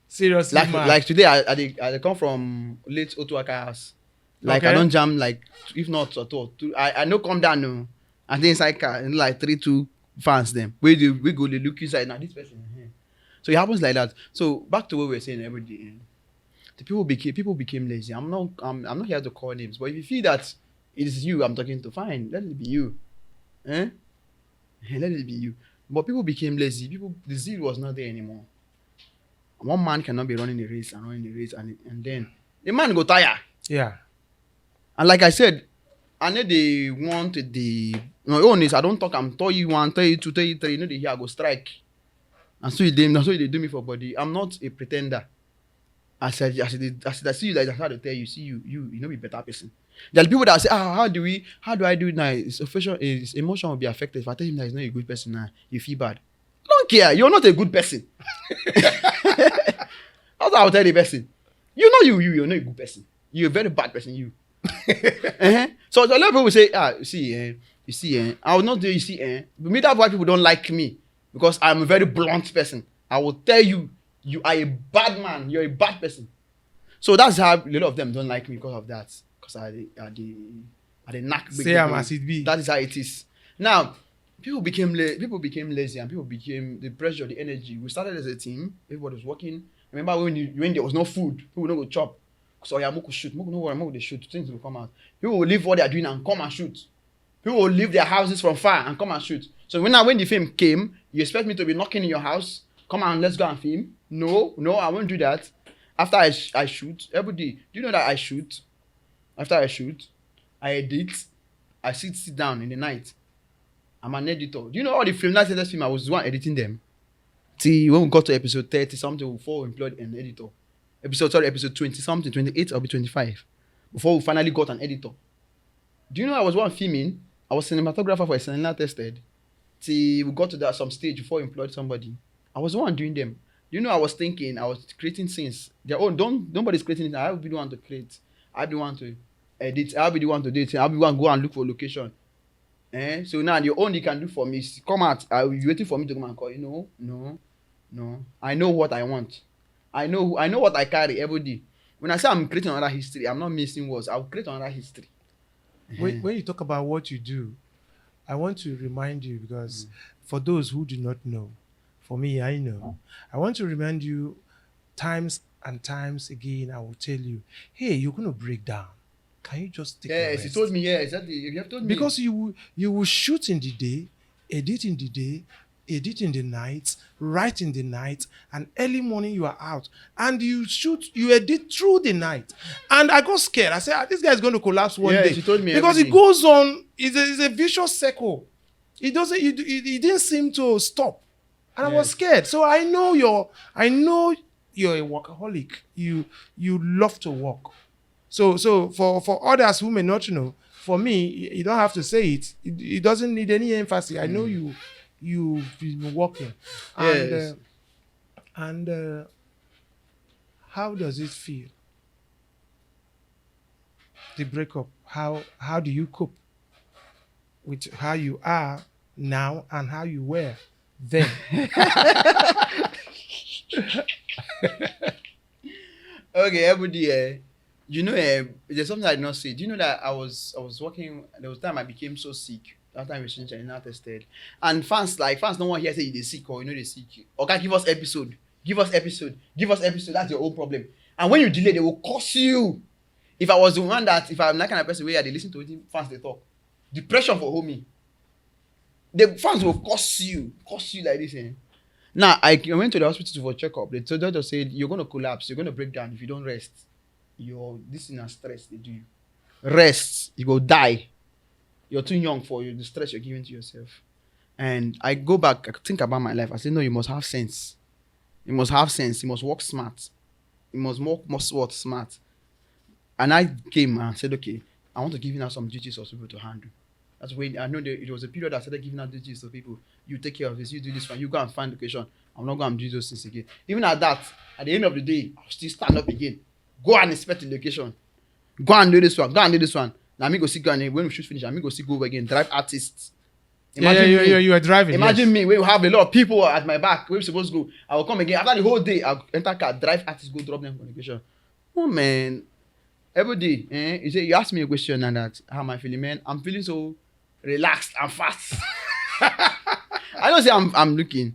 Seriously, mad. Like today, I come from late OTUAKA house. Like, okay. I don't jam, like, if not at all. I know come down now. And then inside car, and like 3-2 fans them. We go, they look inside. Now this person. So it happens like that. So back to what we were saying every day. The people became lazy. I'm not here to call names, but if you feel that it is you I'm talking to, fine, let it be you. Let it be you. But people became lazy. The zeal was not there anymore. One man cannot be running the race, and then the man go tire. Yeah. And like I said, I know they want my own is I don't talk. I'm 31, 32, 33. You know they hear I go strike. And so they do me for body. I'm not a pretender. I said I see you like I try to tell you, see you know be better person. There are people that say, how do I do it now? His emotion will be affected. If I tell him that he's not a good person now, you feel bad. I don't care. You're not a good person. That's what I'll tell the person. You're not a good person. You're a very bad person, you. So a lot of people will say, you see, I will not do but me, that's why people don't like me. Because I'm a very blunt person. I will tell you, you are a bad man. You're a bad person. So that's how a lot of them don't like me because of that. Because I the knack. Say I'm as it be. That is how it is. Now, people became lazy and people became the pressure, the energy. We started as a team. Everybody was working. Remember when there was no food, people don't go chop. So yeah, Moko shoot. Moko no worry, Moko they shoot. Things will come out. People will leave what they are doing and come and shoot. People will leave their houses from far and come and shoot. So when the film came, you expect me to be knocking in your house? Come on, let's go and film. No, I won't do that. After I shoot, every day. Do you know that I shoot? After I shoot, I edit. I sit down in the night. I'm an editor. Do you know all the film? Last film, I was the one editing them. See, when we got to episode 30 something, before we employed an editor. Episode 20 something, 28 or 25. Before we finally got an editor. Do you know I was one filming? I was cinematographer for a SELINA tested. See, we got to that some stage before we employed somebody. I was the one doing them. You know, I was creating scenes. Nobody's creating it. I'll be the one to create. I'll be the one to edit. I'll be the one to do it. I'll be the one to go and look for location. So now the only you can do for me is come out. I'll be waiting for me to come and call you. No. I know what I want. I know what I carry every day. When I say I'm creating another history, I'm not missing words. I'll create another history. When you talk about what you do, I want to remind you because for those who do not know, for me, I know. I want to remind you times and times again, I will tell you, hey, you're going to break down. Can you just take a rest? You told me, exactly. You have told me. Because you will shoot in the day, edit in the day, edit in the night, write in the night, and early morning you are out. And you edit through the night. And I got scared. I said, this guy is going to collapse one day. You told me because everything. It goes on, it's a vicious circle. It didn't seem to stop. And I was scared. So I know you're a workaholic. You love to work. So for others who may not know, for me, you don't have to say it. It doesn't need any emphasis. I know you've been working. Yes. And how does it feel? The breakup. How do you cope with how you are now and how you were then? Okay, everybody. There's something I did not say. Do you know that I was working? There was time I became so sick. That time we changed and tested. And fans don't want to hear say they sick or they sick. Or can give us episode. Give us episode. Give us episode. That's your own problem. And when you delay, they will curse you. If I was the one that, if I'm that kind of person where they listen to it, fans they talk. Depression for homie. The fans will curse you like this. Eh? Now, I went to the hospital for checkup. The doctor said, you're going to collapse. You're going to break down if you don't rest. This is a stress they do you. Rest. You go die. You're too young for you, the stress you're giving to yourself. And I go back, I think about my life. I say, no, you must have sense. You must have sense. You must work smart. You must work smart. And I came and said, okay, I want to give you now some duties for people to handle. That's when I know it was a period I started giving out duties to people. You take care of this, you do this one, you go and find location. I'm not going to do those things again. Even at that, at the end of the day, I'll still stand up again. Go and inspect the location. Go and do this one. Go and do this one. Now me go see when we shoot finish, me go see go again. Drive artists. Imagine you are driving. Imagine me. We will have a lot of people at my back. We're supposed to go. I will come again after the whole day. I'll enter car, drive artists, go drop them for location. Oh man, every day. You ask me a question and that how am I feeling, man? I'm feeling so relaxed and fast. I don't say I'm looking.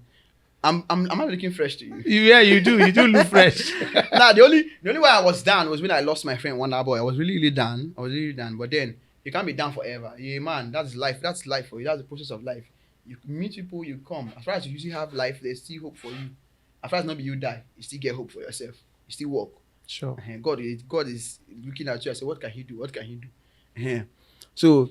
I'm not looking fresh to you. Yeah, you do. You do look fresh. Nah, the only way I was down was when I lost my friend Wonder Boy. I was really down. But then you can't be down forever. Yeah, man, that's life. That's life for you. That's the process of life. You meet people, you come. As far as you usually have life, there's still hope for you. As far as not be you die, you still get hope for yourself. You still walk. Sure. God is looking at you and say, what can he do? What can he do? So,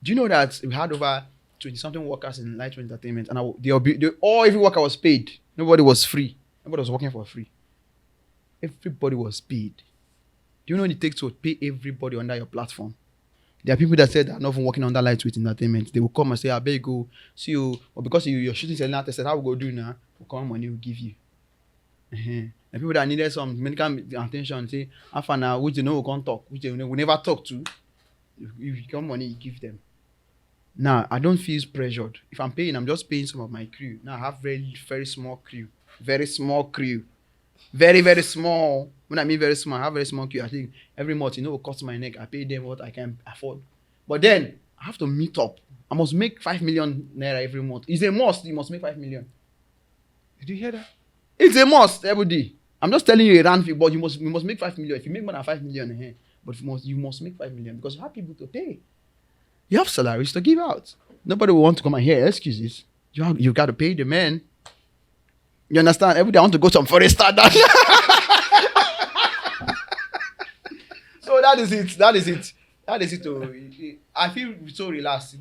do you know that we had over 20-something workers in Light Entertainment, and every worker was paid. Nobody was free. Nobody was working for free. Everybody was paid. Do you know what it takes to pay everybody under your platform? There are people that said they're not even working under Light Entertainment. They will come and say, I beg you, see you, or because you're shooting Selena, they said, how we go do now? We'll come money, we'll give you. The people that needed some medical attention say, after now, which they know we can't talk, which they we never talk to, if you come money, you give them. Now, I don't feel pressured. If I'm paying, I'm just paying some of my crew. Now, I have very, very small crew. Very small crew. Very, very small. When I mean very small, I have very small crew. I think every month, it costs my neck. I pay them what I can afford. But then, I have to meet up. I must make 5 million naira every month. It's a must. You must make 5 million. Did you hear that? It's a must every day. I'm just telling you a round figure, but you must make 5 million. If you make more than 5 million, but you must make 5 million because you have people to pay. You have salaries to give out. Nobody will want to come and hear excuses. You got to pay the man. You understand? Every day I want to go some forest standard. So that is it. I feel so relaxed.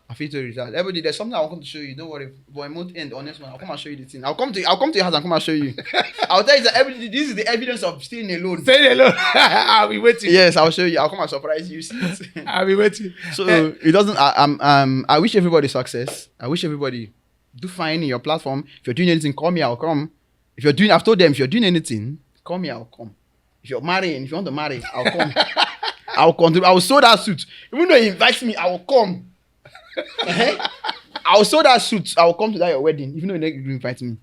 I feel so relaxed. Every day there's something I want to show you. Don't worry. But I won't end on this one. I'll come and show you the thing. I'll come to your house and come and show you. I'll tell you that this is the evidence of staying alone. Staying alone. I'll be waiting. Yes, I'll show you. I'll come and surprise you. I'll be waiting. So it doesn't. I wish everybody success. I wish everybody do fine in your platform. If you're doing anything, call me. I'll come. I've told them if you're doing anything, call me. I'll come. If you're marrying, if you want to marry, I'll come. I'll contribute. I will sew that suit. Even though he invites me, I will come. I will sew that suit. I will come to that your wedding, even though you invite me.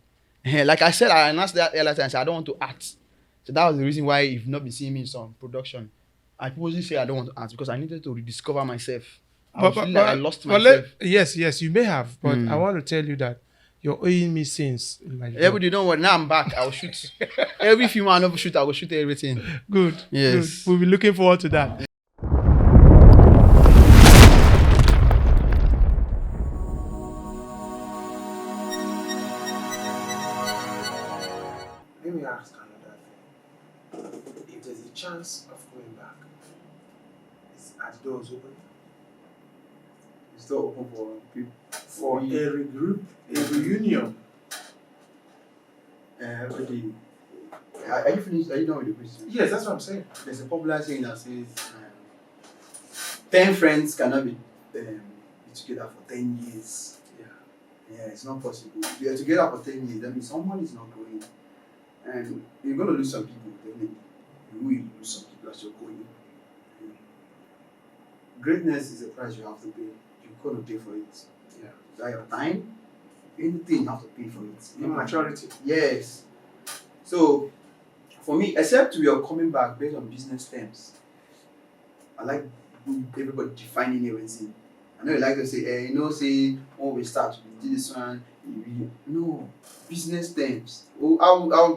Like I said, I announced that earlier time. I said I don't want to act. So that was the reason why you've not been seeing me in some production. I purposely say I don't want to act because I needed to rediscover myself. I lost myself. Yes, you may have, but I want to tell you that you're owing me since. Everybody don't worry. Now I'm back. I'll shoot. Every film I never shoot, I will shoot everything. Good. Yes. Good. We'll be looking forward to that. Let me ask another thing. If there's a chance of going back, are the doors open? It's still open for people. For a regroup, a reunion. Everybody. Are you finished? Are you done with the question? Yes, that's what I'm saying. There's a popular saying that says 10 friends cannot be together for 10 years. Yeah, it's not possible. If you're together for 10 years, that means someone is not going. And you're going to lose some people, definitely. You will lose some people as you're going. Greatness is a price you have to pay. You're going to pay for it. Yeah. Is that your time? Anything you have to pay for it. Maturity. Yes. So, for me, except we are coming back based on business terms, I like everybody defining everything. I know you like to say, say when we start, we do this one, No, business terms. Oh,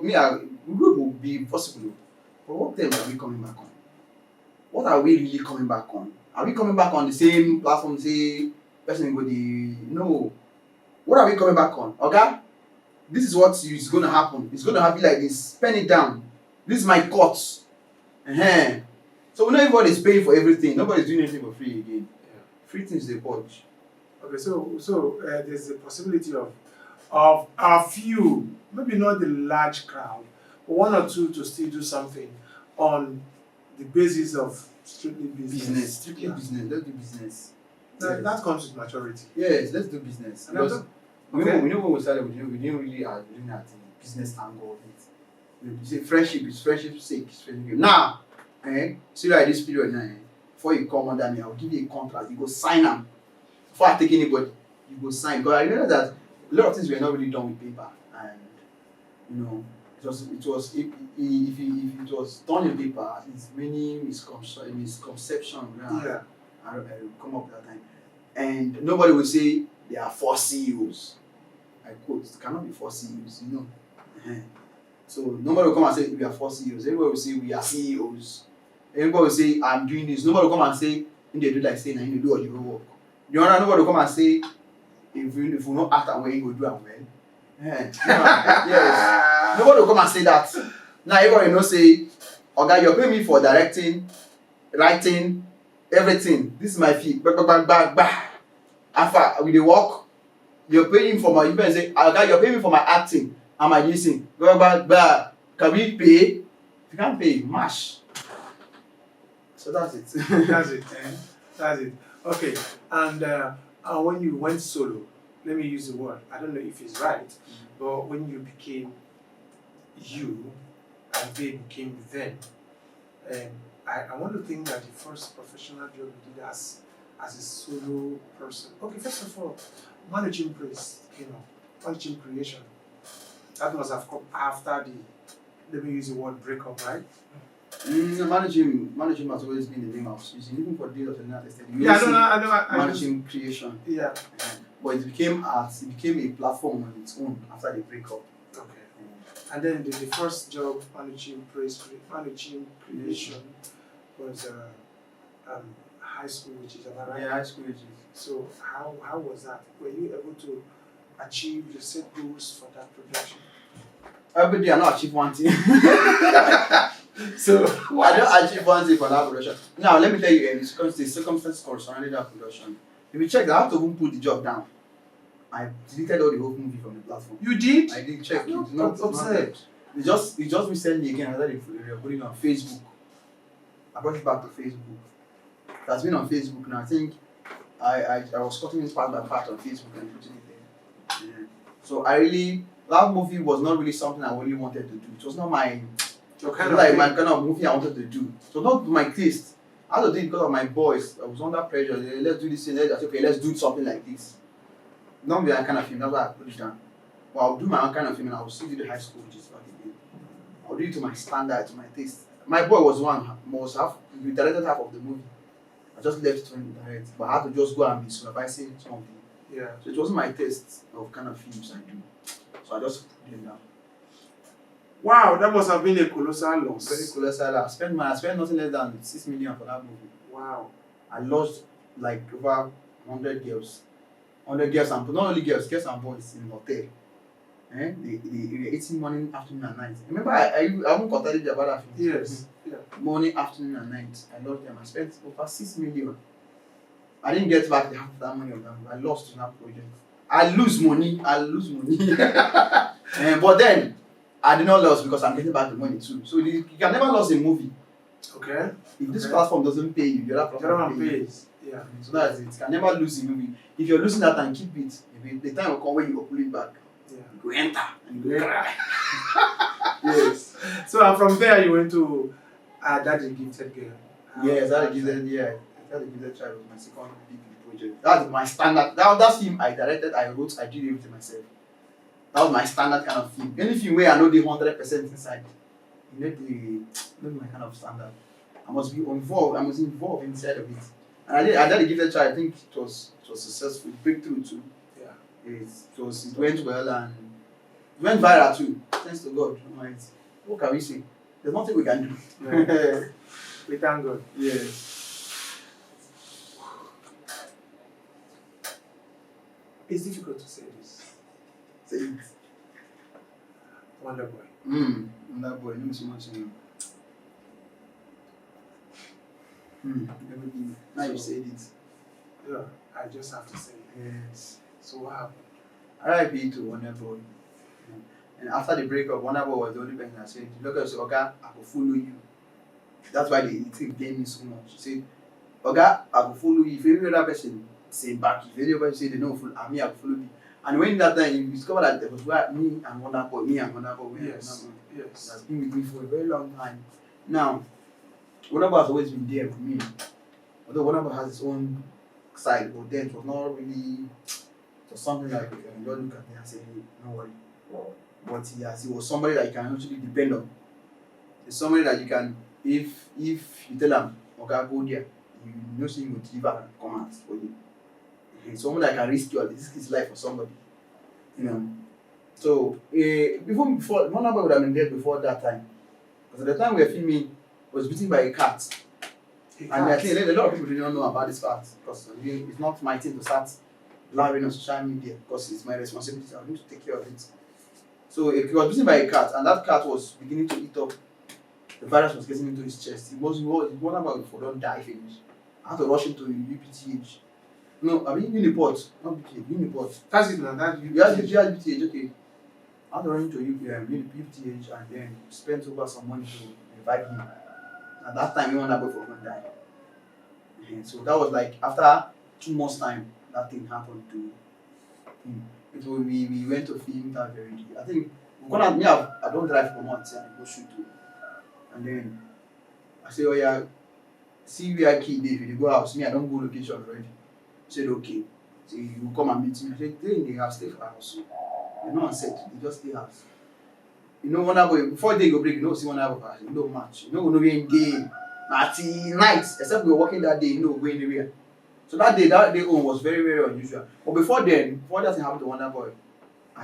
group will be possible. But what terms are we coming back on? What are we really coming back on? Are we coming back on the same platform, say person go the no? What are we coming back on? Okay? This is what is gonna happen. It's gonna happen like this. Pen it down. This is my cut. So not everybody is paying for everything. Nobody's doing anything for free again. Yeah. Free things they budge. Okay, so there's a possibility of a few, maybe not the large crowd, but one or two to still do something on the basis of strictly business. Strictly business. Let's do business. That comes with maturity. Yes, let's do business. And Because okay. we know when we started, we didn't really looking at the business angle of it. We say friendship is friendship's sake. It's friendship. Now, see like this period now, before you come under me, I'll give you a contract. You go sign them. Before I take anybody, you go sign. Because I remember that a lot of things were not really done with paper, and you know, it was if it was done in paper, it's many misconception. Yeah. I come up that time, and nobody will say there are 4 CEOs. I quote, it cannot be 4 CEOs, you know. So nobody will come and say we are 4 CEOs. Everybody will say we are CEOs. Everybody will say I'm doing this. Nobody will come and say when they do like saying and you do all your work. You know, nobody will come and say if you not act and when you go do and well. Yes. Nobody will come and say that. Now everybody know say, okay, you're paying me for directing, writing, everything. This is my fee. After with the work, you're paying for my. You can say, okay, you're paying me for my acting and my listening. Can we pay? If you can't pay, mash. So that's it. That's it. That's it. Okay. And when you went solo, let me use the word. I don't know if it's right, but when you became you and they became them, I want to think that the first professional job you did as a solo person. Okay, first of all, managing praise came up, managing creation. That must have come after the, let me use the word breakup, right? Managing has always been the name I was using, even for days of SELINA tested. Yeah, I know. Managing creation. Yeah. But it became a platform on its own after the breakup. Okay. And then the first job managing creation was high school, which is about right. Yeah, high school wages. So how was that? Were you able to achieve your set goals for that production? Every day I not achieve one thing. So I don't achieve one thing for that production. Now let me tell you the circumstances surrounding that production. If you check, I have to even put the job down. I deleted all the whole movie from the platform. You did? I did check. It's not upset. It's just recently again. I started putting it on Facebook. I brought it back to Facebook. That's been on Facebook now. I think I was cutting it part by part on Facebook and putting it there. Yeah. So that movie was not really something I really wanted to do. It was not my my kind of movie I wanted to do. So not my taste. I had to do it because of my boys. I was under pressure. Let's do this thing. Let's do something like this. Not be that kind of film. That's why I put it down. But I'll do my own kind of film and I'll still do the high school, which is back again. I'll do it to my standard, to my taste. My boy was we directed half of the movie. I just left it to him to direct. But I had to just go and be supervising something. Yeah. So it wasn't my taste of kind of films I do. So I just put it down. Wow, that must have been a colossal loss. Very colossal. I spent nothing less than 6 million for that movie. Wow. I lost like over 100 girls. 100 girls and not only girls and boys in the hotel. They were eating morning, afternoon, and night. Remember, I won't contact you about that film. Yes. Yeah. Morning, afternoon, and night. I lost them. I spent over 6 million. I didn't get back the half of that money of them. I lost in that project. I lose money. But then I did not lose because I'm getting back the money too. So you can never lose a movie. Okay. If this platform doesn't pay you, the other platform pays. Yeah. So that's it. You can never lose a movie. If you're losing that and keep it, the time will come when you will pull it back. Yeah. You go enter and you go cry. Yes. So from there you went to Daddy Gifted Girl. Yes, Daddy Gifted Child was my second big project. That was my standard. That film I directed, I wrote, I did everything myself. That was my standard kind of film. Any film where I know the 100% inside, you know my kind of standard. I must be involved. I must involved inside of it. And I did a Gifted Child. I think it was successful. Breakthrough too. Yeah. It went well and it went viral too. Thanks to God. Alright. What can we say? There's nothing we can do. Yeah. We thank God. Yes. It's difficult to say this. Say it. Wonder Boy. Wonder boy, no so much. Everything. Now you said it. Yeah, I just have to say it. Yes. So what happened? R.I.P. to Wonder Boy. And after the breakup, Wonder Boy was the only person that said, look at you, Oga, I will follow you. That's why the thing paid me so much. He said, Oga, I will follow you. If any other person say back, if any other person say they don't follow, I will follow you. And when that time you discover that there was me and Wonder Boy, Yes. Yes. That's been with me for a very long time. Now, Wonder Boy has always been there with me. Although Wonder Boy has his own side, but then it was not really, it was something like you can just look at me and say, hey, no worry. But he was somebody that you can actually depend on. It's somebody that you can, if you tell him, okay, go there, you know he will deliver and come out for you. It's someone that can risk his life for somebody. You know. So before Wonder Boy would have been dead before that time. Because at the time we were filming, was beaten by a cat. And I think a lot of people don't know about this part because it's not my thing to start blabbing on social media because it's my responsibility. I need to take care of it. So he was beaten by a cat, and that cat was beginning to eat up. The virus was getting into his chest. Wonder Boy for don't die finish. I had to rush him to UPTH. No, I mean Uniport, not BTH, Uniport. That's it now. That You had BTH, okay. I had to run him to UPTH and then spent over some money to revive him. At that time, Wonder Boy for don't die. And so that was like after 2 months' time, that thing happened to him. We went to film that very day. I think I don't drive for months and I go shoot too. And then I say, oh yeah, see where kid if you go house, me I don't go location already. He said okay. So you come and meet me. I said, stay in the house, stay for house. They're not on set, they just stay house. You know Wonder Boy, before they go break, you know see Wonder Boy, you know match. You know we in day, night, except we were working that day, you know going anywhere. So that day on was very, very unusual. But before that thing happened to Wonder Boy, I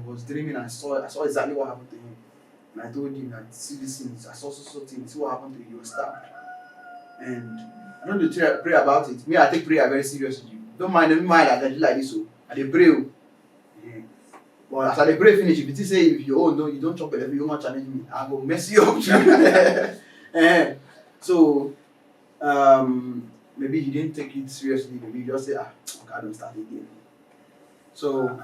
was dreaming and I saw exactly what happened to him. And I told him that see this thing, I saw thing, see what happened to you, you were stabbed. And I don't need to pray about it. Me, I take prayer very seriously. Don't mind that I do like this. So I dey pray. Yeah. But as I dey pray finish, if you say if you no, you don't chop it, you don't challenge me, I go mess you up. So maybe he didn't take it seriously. Maybe he just say, okay, I don't start again. So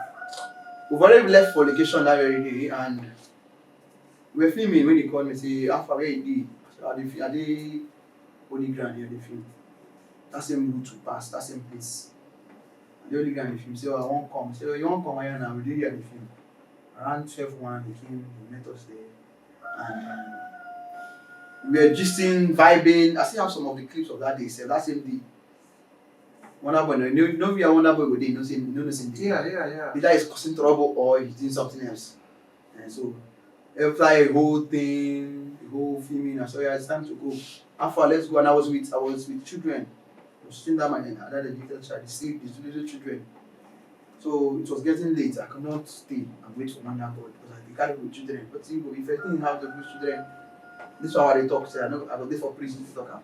we've already left for location that very day, and we're filming when he called me. Say, "Alpha, where you did?" So I did Holy Ground here. They film. That same route to pass. That same place. The Holy Ground they film. Say, "Oh, I won't come." Say, "Oh, you won't come here now." We did here the film. Around 12:01, they came. They met us there, and we were gisting, vibing. I still have some of the clips of that day. So that same day. Wonder Boy, no, we are Wonder Boy with no same day. Yeah. Either he's causing trouble or he's doing something else. And so, after a whole thing, the whole filming, I saw it's time to go. After let's go, and I was with children. I was sitting down my other little child, the little children. So it was getting late. I could not stay and wait for Wonder Boy because I can't with children. But if I didn't have the good children, this is how they talk. Say I go there for prison to talk.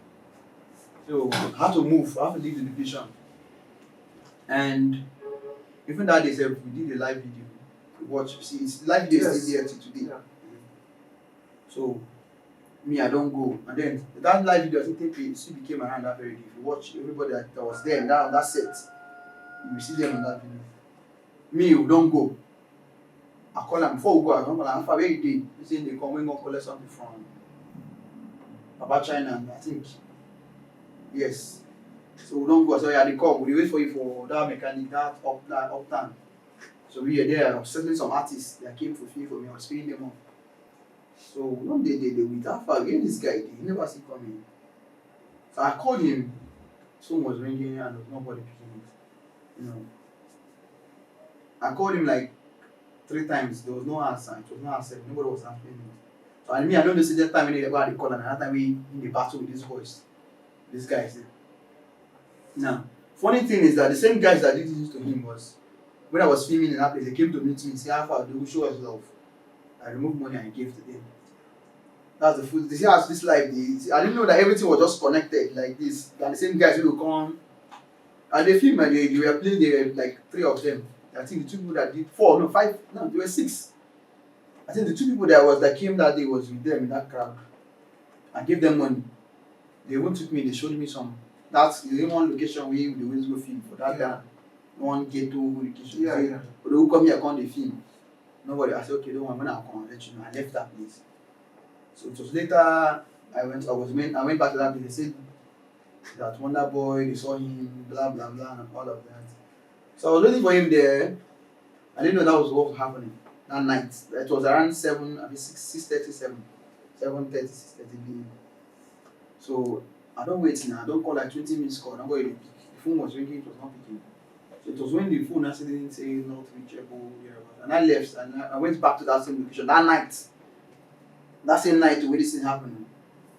So I had to move. I have to leave the location. And even that day, we did a live video. We watch, see, it's live video is still there till today. Yeah. So me, I don't go. And then that live video, I think CB came around that very day. If you watch everybody that was there in that set, you will see them on that video. Me, we don't go. I call them before we go. I don't call them. Where you did? They say they come. We go collect something from Papa China. I think yes. So we don't go. So yeah, they come. We wait for you for that mechanic, that upturn. So we are there settling some artists that came for free for me. I was paying them off. So one day they with that far, where this guy he never see coming. So I called him. Phone was ringing and there was nobody picking it. You know. I called him like 3 times. There was no answer. It was no answer. Nobody was answering me. So I don't know see that time when they call and another time we in the battle with this voice. This guy is there. Now, Funny thing is that the same guys that did this to him was when I was filming in that place, they came to meet me, say, how far do we show us love? I removed money and gave to them. That's the food. They see as this life, I didn't know that everything was just connected like this. And the same guys who will come and they film and they were playing, they were like 3 of them. I think the 2 people that did 4, no 5, no, there were 6. I think the 2 people that came that day was with them in that crowd. I gave them money. They even took me, they showed me some. That's the one location where they always go film for that time. One ghetto location. Yeah. But they will come here, come the film. Nobody. I said, okay, don't worry, when I'll come, I'll let you know. I left that place. So it was later I went back to that place. They said that Wonder Boy, they saw him, blah blah blah, and all of that. So I was waiting for him there. I didn't know that was what was happening that night. It was around 7, I mean 6:37, 7:30, 6:30 p.m. So I don't wait now. I don't call like 20 minutes call. I'm going to pick. The phone was ringing. It was not picking. So it was when the phone accident say not reachable. And I left and I went back to that same location that night. That same night where this thing happened.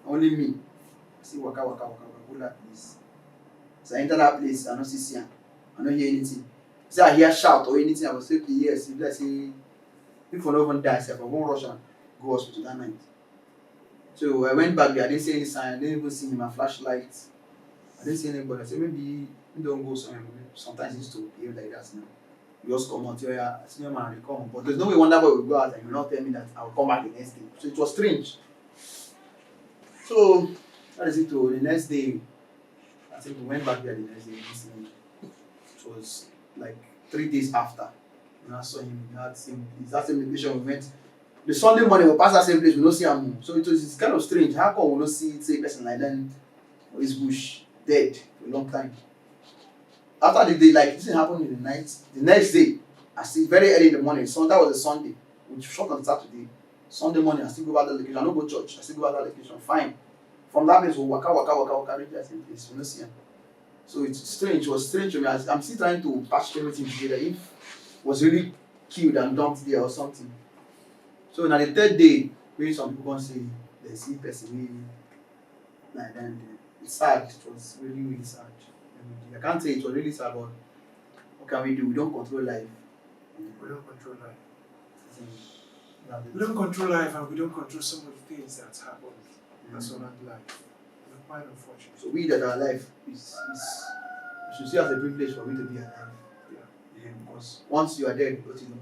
Only me. I see waka, go that place. So I enter that place. I don't see Sian. I don't hear anything. Say I hear shout or anything. I was say yes. If I say if I don't even die, I won't rush and go hospital that night. So I went back there. I didn't see any sign. I didn't even see my flashlight. I didn't see anybody. I said maybe you don't go somewhere. Sometimes it used to behave like that now. You just come out here, I see your man, they come. But there's no way Wonder Boy will go out and you will not tell me that I will come back the next day. So it was strange. So that is it. The next day, I think we went back there the next day. It was like 3 days after. When I saw him in that same place, that same location we went. The Sunday morning we pass that same place, we don't see him. So it's kind of strange. How come we don't see say person like that or his bush dead for a long time? After the day, like this thing happened in the night, the next day, I see very early in the morning. So that was a Sunday. We shot on Saturday. Sunday morning, I still go back to the location. I don't go church. I still go back to the location. Fine. From that place, we waka, reach that same place. We don't see him. So it's strange. It was strange to me. I'm still trying to patch everything together. If it was really killed and dumped there or something. So now the 3rd day, when some people come say they see person like that, it's sad. It was really, really sad. I can't say it was really sad, but what can we do? We don't control life. We don't control life. We don't control life and we don't control some of the things that happen. That's all that life. We're quite unfortunate. So we that are alive is we should see as a privilege for me to be alive. Yeah. Because once you are dead, what you know,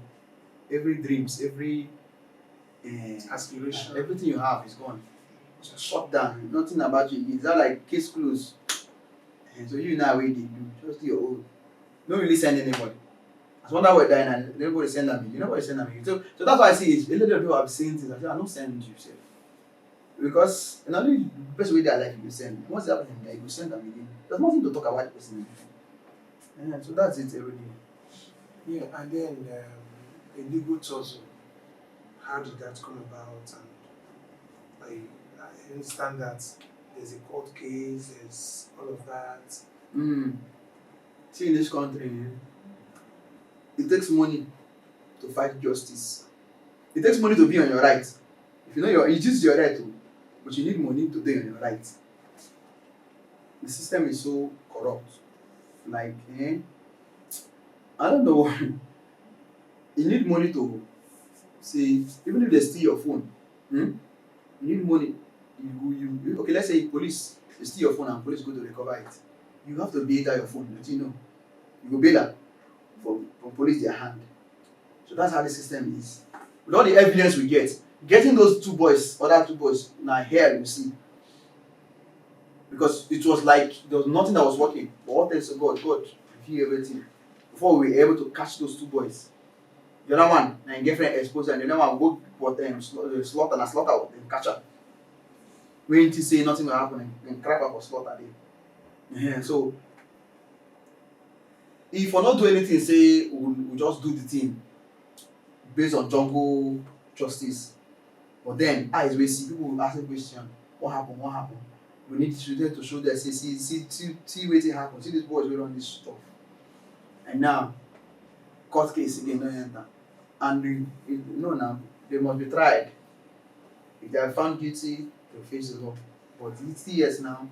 every dreams, every aspiration, everything you have is gone. It's shut down. Nothing about you. It's not like case closed. And so you know what they do. Just do your own. Don't really send anybody. As Wonder Boy dying and everybody send me. You know what send me. So that's why I see it. A lot of people have seen things. I say, I don't send you yourself. Because not only the best way they are like you send. Once it happens, you will send them again. There's nothing to talk about the person. Yeah, so that's it every day. Yeah, and then the legal tussle. How did that come about? And I understand that there's a court case, there's all of that. See, in this country, it takes money to fight justice. It takes money to be on your right. If you know it is your right, but you need money to be on your right. The system is so corrupt. Like, I don't know. You need money to say, even if they steal your phone, you need money. Okay, let's say police, they steal your phone and police go to recover it. You have to bail that your phone, don't you know? You go bail that from police their hand. So that's how the system is. With all the evidence we get, getting those 2 boys, other 2 boys, now here you see. Because it was like there was nothing that was working. But what else? God revealed everything. Before we were able to catch those 2 boys. The other one, my girlfriend exposed and the other one go but slaughter and catch her. When to say nothing will happen and crap up or slaughter there. Yeah, so if we not do anything, say we just do the thing based on jungle justice. But then eyes we see people will ask a question, what happened? We need to show them, say, see what happen, see these boys will run this stuff. And now court case again don't enter. And now they must be tried. If they are found guilty, they'll face the law. But it's years now,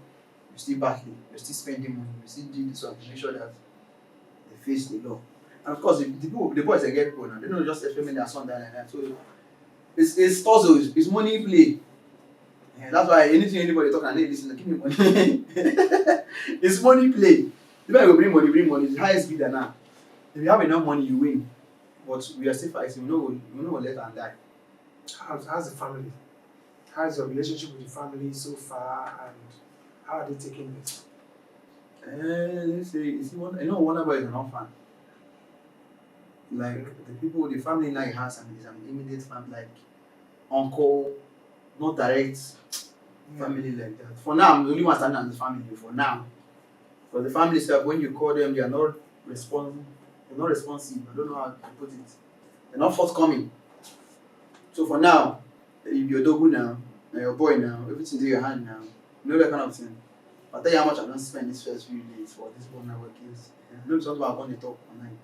you're still battling, you're still spending money, you're still doing this one to make sure that they face the law. And of course, the boys they get people now, they don't just experiment their son like that. So it's also it's money play. Yeah, that's why anything anybody talk and they listen, give me money. It's money play. If I go bring money, it's the highest bidder now. If you have enough money, you win. But we are still fighting, we know let and die. How's the family? How's your relationship with the family so far, and how are they taking this? Let's say, Wonder Boy is an orphan. Like the family now he has is an immediate family, like uncle, not direct family like that. For now, I'm the only one standing as the family for now. For the family itself, when you call them, they are not responsive. They're not responsive. I don't know how to put it. They're not forthcoming. So for now, if you're Odogwu now, your boy now, everything's in your hand now. You know that kind of thing. I'll tell you how much I don't spend these first few days for this Wonder Boy case. I know something I'm going to talk online.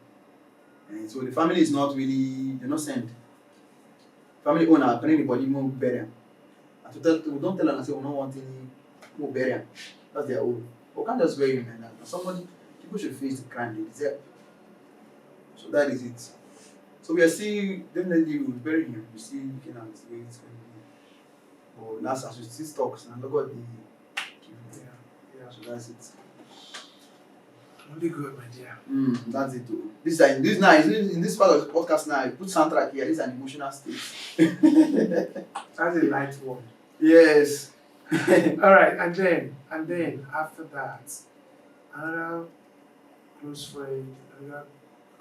And so the family is not really, they're not sent. Family owner, can anybody move burial? We don't tell them and say we don't want any more burial. That's their own. We can't just bury him like that. People should face the crime they deserve. So that is it. So we are still, definitely we will bury him. We still looking at the way it's going to be. But last as we still talks and look at the yeah. So that's it. Really good, my dear. That's it too. This now in this part of the podcast now, you put soundtrack here, this is an emotional state. That's a light one. Yes. Alright, and then after that, another close friend, another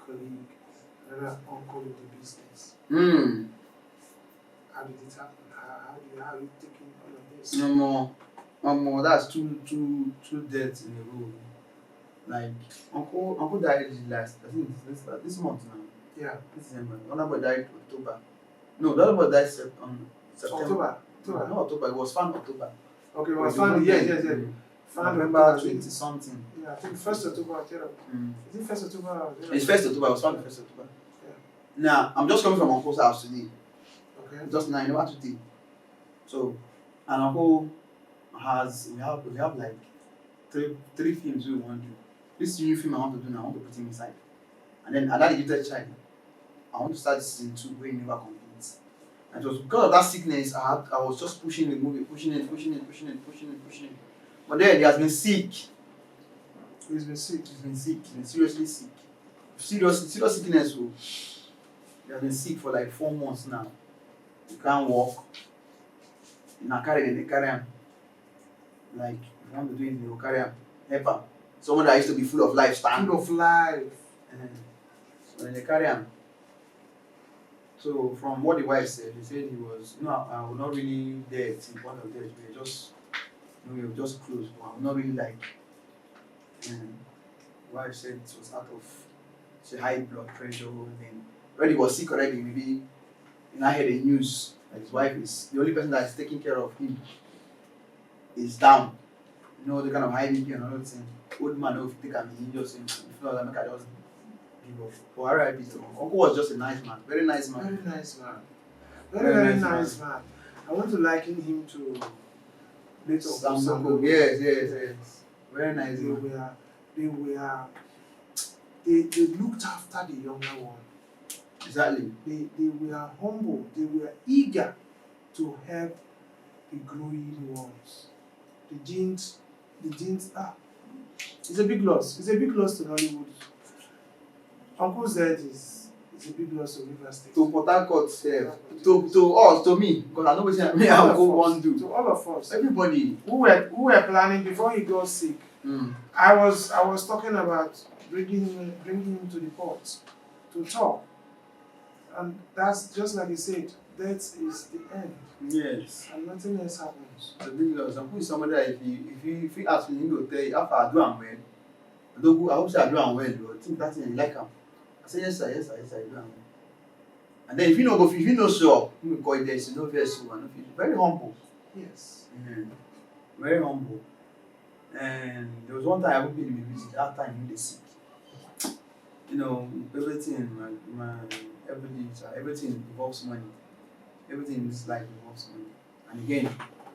colleague, another uncle in the business. How did it happen? How are you taking all of this? No more. That's two deaths in a row. Like uncle died last. I think this month now. Yeah. This December. One boy died October. No, the other boy died September. October. No, October. It was found October. Okay, it was found. Yes. Found November 20 something. Yeah, I think 1st October. Is it 1st October? It's 1st October. It was found 1st October. Yeah. Now I'm just coming from uncle's house today. Okay. Just now, what to do. So, and uncle we have like three films we want to do. This new film I want to do now, I want to put him inside. And then another gifted child. I want to start season 2 where he never completes. And it was because of that sickness I was just pushing the movie, pushing it. But then he has been sick. He's been sick. He's been seriously sick. Serious sickness. So he has been sick for like 4 months now. He can't walk. They carry him. Like, if you want to do it, they will carry him. Help him. Someone that used to be full of life stand. Full of life. So then they carry him. So from what the wife said, he said he was, I was not really there in one of them. We were just close, but I'm not really like. And the wife said it was out of high blood pressure. Then already was sick already. Maybe I heard the news that his wife is the only person that is taking care of him is down. The kind of high BP and all that thing. Old man, if you take a minute, just if not, I just give up. For RIP, uncle was just a nice man, very nice man. Very nice man. Very nice man. I want to liken him to later Sam. Yes. Very nice man. They looked after the younger one. Exactly. They were humble. They were eager to help the growing ones. The genes. It's a big loss. It's a big loss to Nollywood. Uncle's death is a big loss to River State. To Port Harcourt, to us, to me, because I know what me and Uncle want to do. To all of us. Everybody. Who were planning before he got sick. I was talking about bringing him to the port to talk. And that's just like he said, death is the end. Yes. And nothing else happens. It's a big loss. Uncle is somebody that if you ask me, he will tell you after I do am well. I hope say I do am well, but I think that thing you like him. I say yes sir, I do am well. And then if you no show up, you will call it there, you know very so and very humble. Yes. Very humble. And there was one time I paid him a visit. That time he was sick. Everything involves money. Everything in life involves money. And again,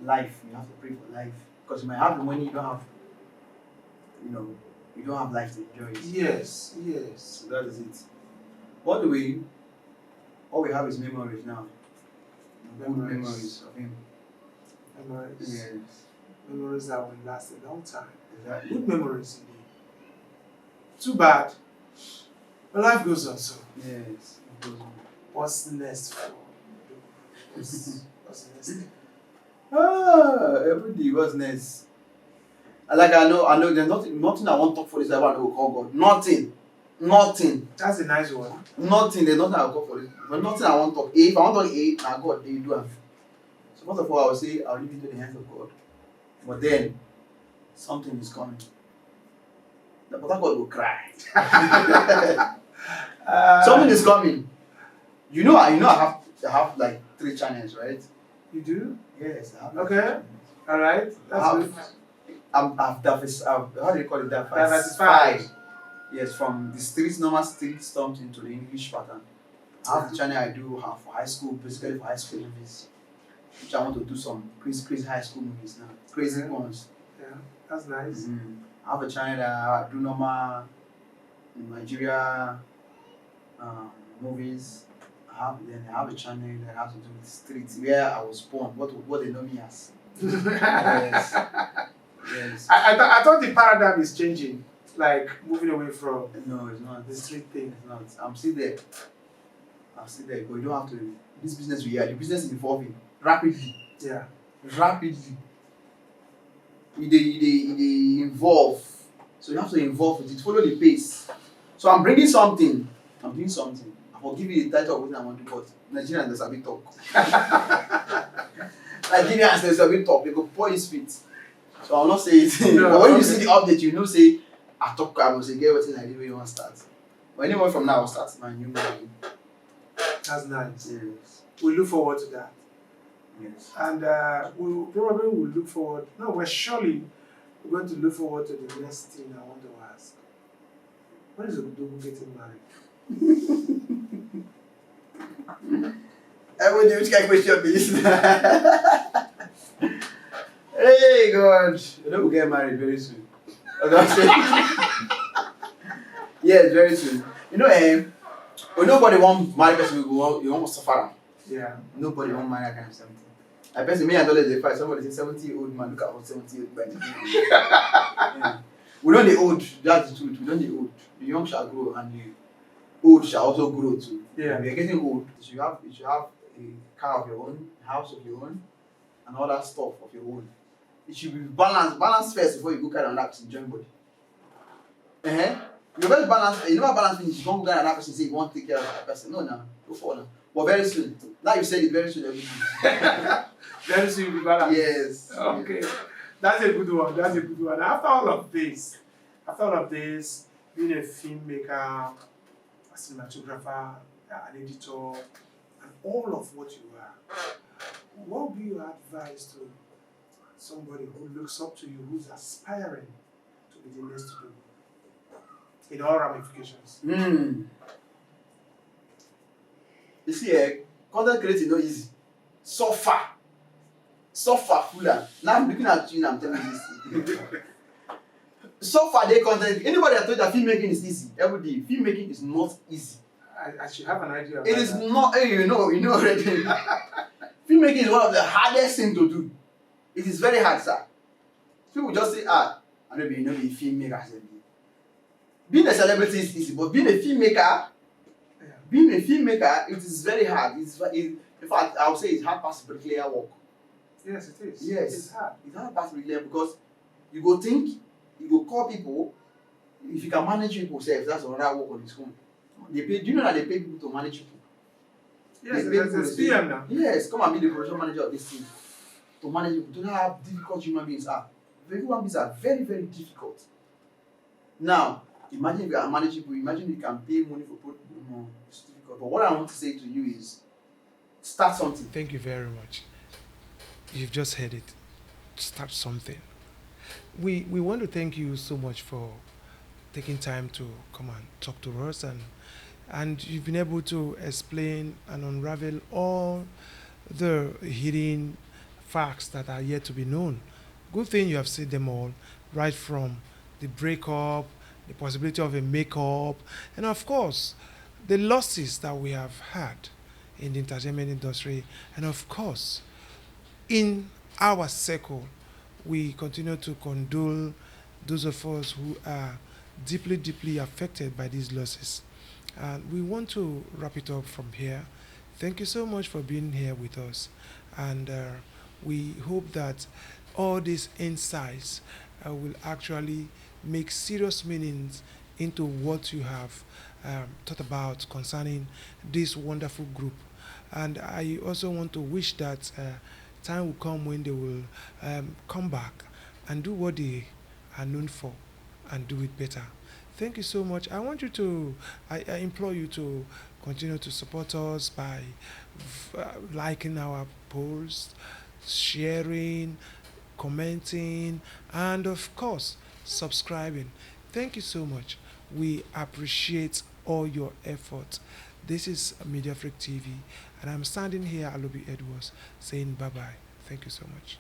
life, you have to pray for life. Because you might have the money, you don't have you know, you don't have life to enjoy it. Yes, yes. So that is it. What do we? All we have is memories now. Good memories of him. Memories. Yes. Memories that will last a long time. Exactly. Good memories indeed. Too bad. But life goes on, so. Yes. It goes on. What's next for what's next? Every day, what's next? Like I know there's nothing I want to talk for this I want to call God. Nothing. That's a nice one. Nothing. There's nothing I'll call for this. But nothing I want to talk. If I want to talk now God, they do have. So first of all I will say I'll leave it to the hands of God. But then something is coming. The Port God will cry. Something is coming. I have like 3 channels, right? You do? Yes, I have. Okay. All right. That's good. How do you call it? Diversified. Yes, from the normal street stomps into the English pattern. I have the channel I do have for high school, basically for high school movies. Which I want to do some crazy high school movies now. Crazy ones. Yeah, that's nice. I have a channel that I do normal Nigeria movies. I have a channel that has to do with streets where I was born, what they know me as. Yes. Yes. I thought the paradigm is changing, like moving away from No, it's not. the street thing. It's not. I'm still there. But you don't have to. This business the business is evolving rapidly. Yeah. Rapidly. They evolve. So you have to evolve with it. Follow the pace. So I'm bringing something. I'm doing something. I will give you the title of what I want to do, but Nigerians there's a bit talk. Nigerians there's a bit talk. They go pour his feet. So I'll not say it. No, but when okay. you see the update, you know say I will say get what I did when you want to start. But anyway from now I'll start my new movie. That's nice. Yes. We look forward to that. Yes. And we probably will look forward. No, we're going to look forward to the next thing I want to ask. When is Odogwu getting married? Everyone do which kind of question this? Hey God. You know we'll get married very soon. Yes, very soon. When nobody want marry person you want suffer. Yeah. Nobody want marry that kind of something. I person me and dollars they fight. Somebody say 70-year-old man look at what 70-year-old man. Yeah. We don't the old, that's the truth. We don't the old. The young shall grow and the old shall also grow too. Yeah. We are getting old. You should have a car of your own, a house of your own, and all that stuff of your own. It should be balanced. Balance first before you go carry on that person join body. You never balance. You never balance finish. You don't go carry on that person say you want to take care of that person. No, go for now. But very soon. Now you said it very soon. Very soon you'll be balanced. Yes. Okay. That's a good one. After all of this, being a filmmaker, a cinematographer, an editor, and all of what you are, what would be your advice to somebody who looks up to you, who's aspiring to be the next to do, in all ramifications? You see, content creating no easy. Suffer fuller. Now I'm looking at you and I'm telling you this. Suffer they content. Anybody that told that filmmaking is easy every day. Filmmaking is not easy. I should have an idea of it that. Is not. Hey, you know already. Filmmaking is one of the hardest things to do. It is very hard, sir. People just say, I know be a filmmaker. Being a celebrity is easy, but being a filmmaker, it is very hard. In fact, I would say it's hard past bricklayer work. Yes, it is. Yes, it's hard. It's hard past bricklayer because you go think, you go call people. If you can manage people, say that's another work on its own. They pay. Do you know that they pay people to manage people? Yes, there's PM now. Yes, come and be the production manager of this thing. To manage people, to know how difficult human beings are. Human beings are very, very difficult. Now, imagine if you are managing people, imagine you can pay money for people. No, it's difficult. But what I want to say to you is, start something. Thank you very much. You've just heard it. Start something. We want to thank you so much for taking time to come and talk to us, and you've been able to explain and unravel all the hidden facts that are yet to be known. Good thing you have seen them all, right from the the breakup, the possibility of a makeup, and of course, the losses that we have had in the entertainment industry, and of course, in our circle, we continue to condole those of us who are deeply, deeply affected by these losses. And we want to wrap it up from here. Thank you so much for being here with us. And we hope that all these insights will actually make serious meanings into what you have thought about concerning this wonderful group. And I also want to wish that time will come when they will come back and do what they are known for and do it better. Thank you so much. I want you to, I implore you to continue to support us by liking our posts, sharing, commenting, and of course, subscribing. Thank you so much. We appreciate all your effort. This is Media Freak TV, and I'm standing here, Alobi Edwards, saying bye bye. Thank you so much.